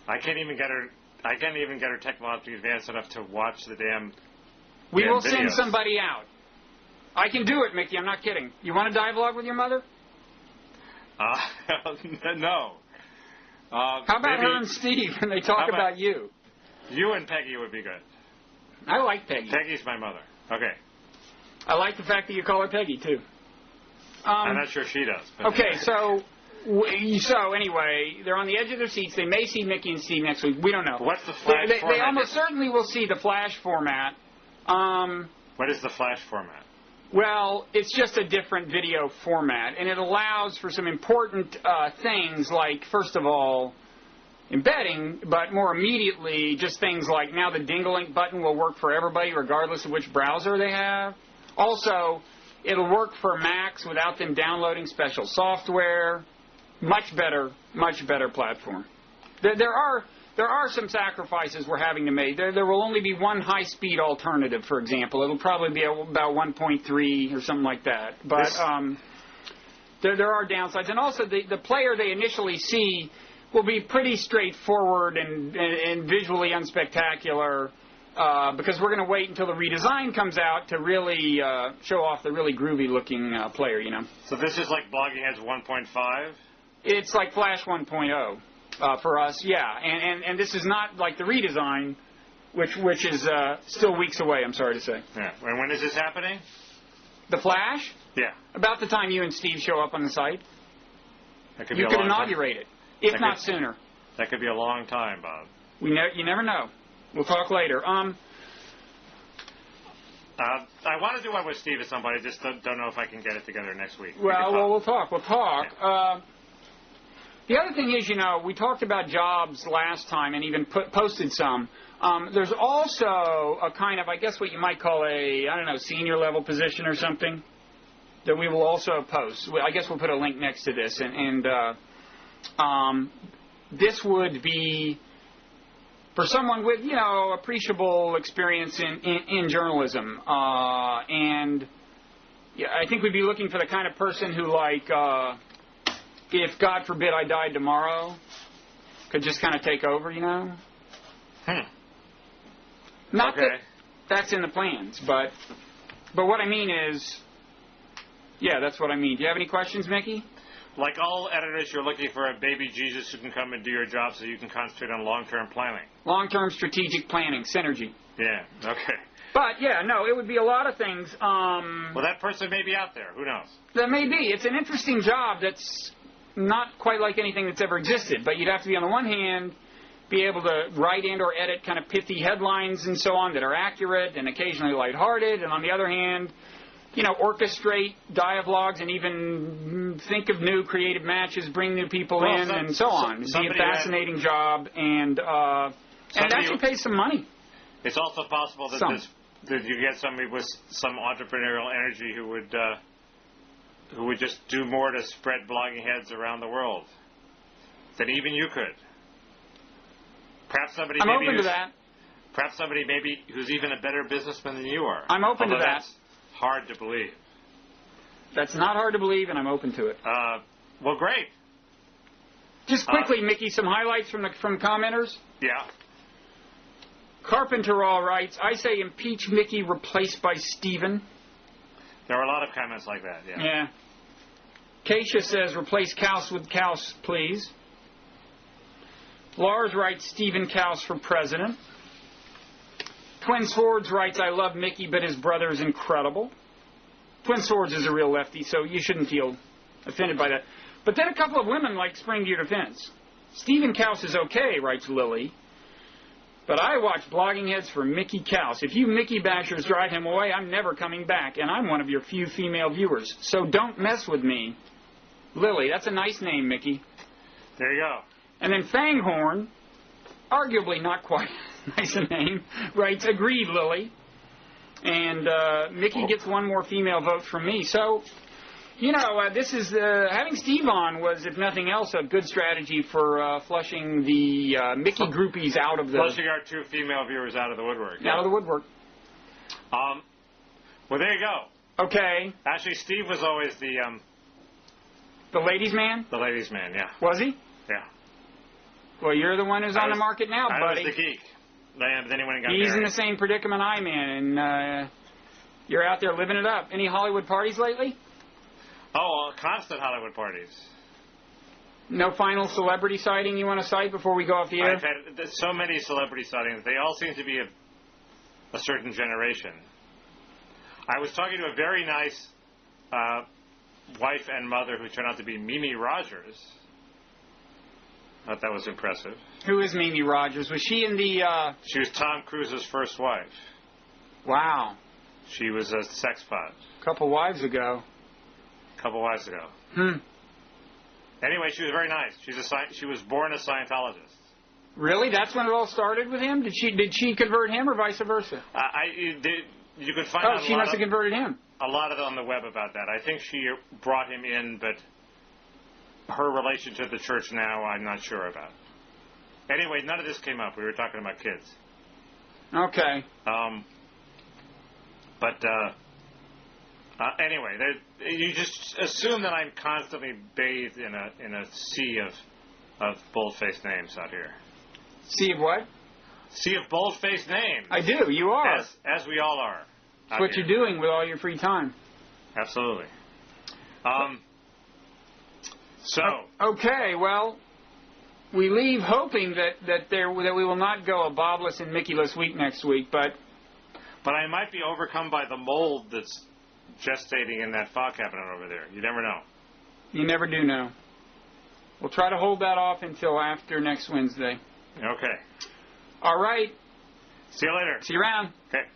I can't even get her technologically advanced enough to watch the damn. We will videos. send somebody out. I can do it, Mickey. I'm not kidding. You want to dialogue with your mother? No. How about her and Steve when they talk about you? You and Peggy would be good. I like Peggy. Peggy's my mother. Okay. I like the fact that you call her Peggy, too. I'm not sure she does. Okay, so anyway, they're on the edge of their seats. They may see Mickey and Steve next week. We don't know. What's the Flash format? They almost certainly will see the Flash format. What is the Flash format? Well, it's just a different video format, and it allows for some important things like, first of all, embedding, but more immediately, just things like now the Dingle-Link button will work for everybody regardless of which browser they have. Also, it'll work for Macs without them downloading special software. Much better platform. There are some sacrifices we're having to make. There will only be one high-speed alternative, for example. It'll probably be about 1.3 or something like that. But there are downsides. And also, the player they initially see will be pretty straightforward and visually unspectacular because we're going to wait until the redesign comes out to really show off the really groovy-looking player, you know. So this is like Blogging Heads 1.5? It's like Flash 1.0. For us, yeah, and this is not like the redesign, which is still weeks away. I'm sorry to say. Yeah. And when is this happening? The Flash? Yeah. About the time you and Steve show up on the site. That could you be could a long inaugurate time. it, if not sooner. That could be a long time, Bob. You never know. We'll talk later. I want to do one with Steve at somebody. Just don't know if I can get it together next week. We'll talk. Yeah. The other thing is, we talked about jobs last time and even posted some. There's also a kind of, I guess what you might call senior level position or something that we will also post. I guess we'll put a link next to this. And this would be for someone with, appreciable experience in journalism. And yeah, I think we'd be looking for the kind of person who, if, God forbid, I died tomorrow, could just kind of take over, Not that that's in the plans, but what I mean is, yeah, that's what I mean. Do you have any questions, Mickey? Like all editors, you're looking for a baby Jesus who can come and do your job so you can concentrate on long-term planning. Long-term strategic planning, synergy. Yeah, okay. But, yeah, no, it would be a lot of things. Well, that person may be out there. Who knows? That may be. It's an interesting job that's not quite like anything that's ever existed, but you'd have to be, on the one hand, be able to write and or edit kind of pithy headlines and so on that are accurate and occasionally lighthearted, and on the other hand, orchestrate dialogues and even think of new creative matches, bring new people in, and so on. It'd be a fascinating job, and it actually pays some money. It's also possible that you get somebody with some entrepreneurial energy who would just do more to spread Blogging Heads around the world than even you could. Perhaps somebody I'm open to that. Perhaps somebody maybe who's even a better businessman than you are. I'm open to that. That's hard to believe. That's not hard to believe, and I'm open to it. Well, great. Just quickly, Mickey, some highlights from commenters. Yeah. Carpenter all writes, I say impeach Mickey, replaced by Stephen. There were a lot of comments like that, yeah. Yeah. Keisha says, replace Kaus with Kaus, please. Lars writes, Stephen Kaus for president. Twin Swords writes, I love Mickey, but his brother is incredible. Twin Swords is a real lefty, so you shouldn't feel offended by that. But then a couple of women spring to your defense. Stephen Kaus is okay, writes Lily. But I watch Blogging Heads for Mickey Kaus. If you Mickey bashers drive him away, I'm never coming back, and I'm one of your few female viewers. So don't mess with me. Lily, that's a nice name, Mickey. There you go. And then Fanghorn, arguably not quite nice a name, writes, agreed, Lily. And Mickey gets one more female vote from me. So, this is having Steve on was, if nothing else, a good strategy for flushing the Mickey groupies out of the... Flushing our two female viewers out of the woodwork. Out of the woodwork. Well, there you go. Okay. Actually, Steve was always the ladies' man? The ladies' man, yeah. Was he? Yeah. Well, you're the one who's on the market now, buddy. I was the geek. Then he went and got He's married. in the same predicament I'm in, and you're out there living it up. Any Hollywood parties lately? Oh, constant Hollywood parties. No final celebrity sighting you want to cite before we go off the air? I've had so many celebrity sightings. They all seem to be a certain generation. I was talking to a very nice wife and mother who turned out to be Mimi Rogers. Thought that was impressive. Who is Mimi Rogers? Was she in the... She was Tom Cruise's first wife. Wow. She was a sex pot. Couple wives ago. Anyway, she was very nice. She was born a Scientologist. Really? That's when it all started with him? Did she convert him or vice versa? You could find out she must have converted him. A lot of it on the web about that. I think she brought him in, but her relationship to the church now, I'm not sure about. Anyway, none of this came up. We were talking about kids. Okay. Anyway, you just assume that I'm constantly bathed in a sea of bold-faced names out here. Sea of what? Sea of bold-faced names. I do. You are. As we all are. That's what you're doing with all your free time. Absolutely. Okay, well, we leave hoping that we will not go a Bobless and Mickey-less week next week, but I might be overcome by the mold that's gestating in that fog cabinet over there. You never know. You never do know. We'll try to hold that off until after next Wednesday. Okay. All right. See you later. See you around. Okay.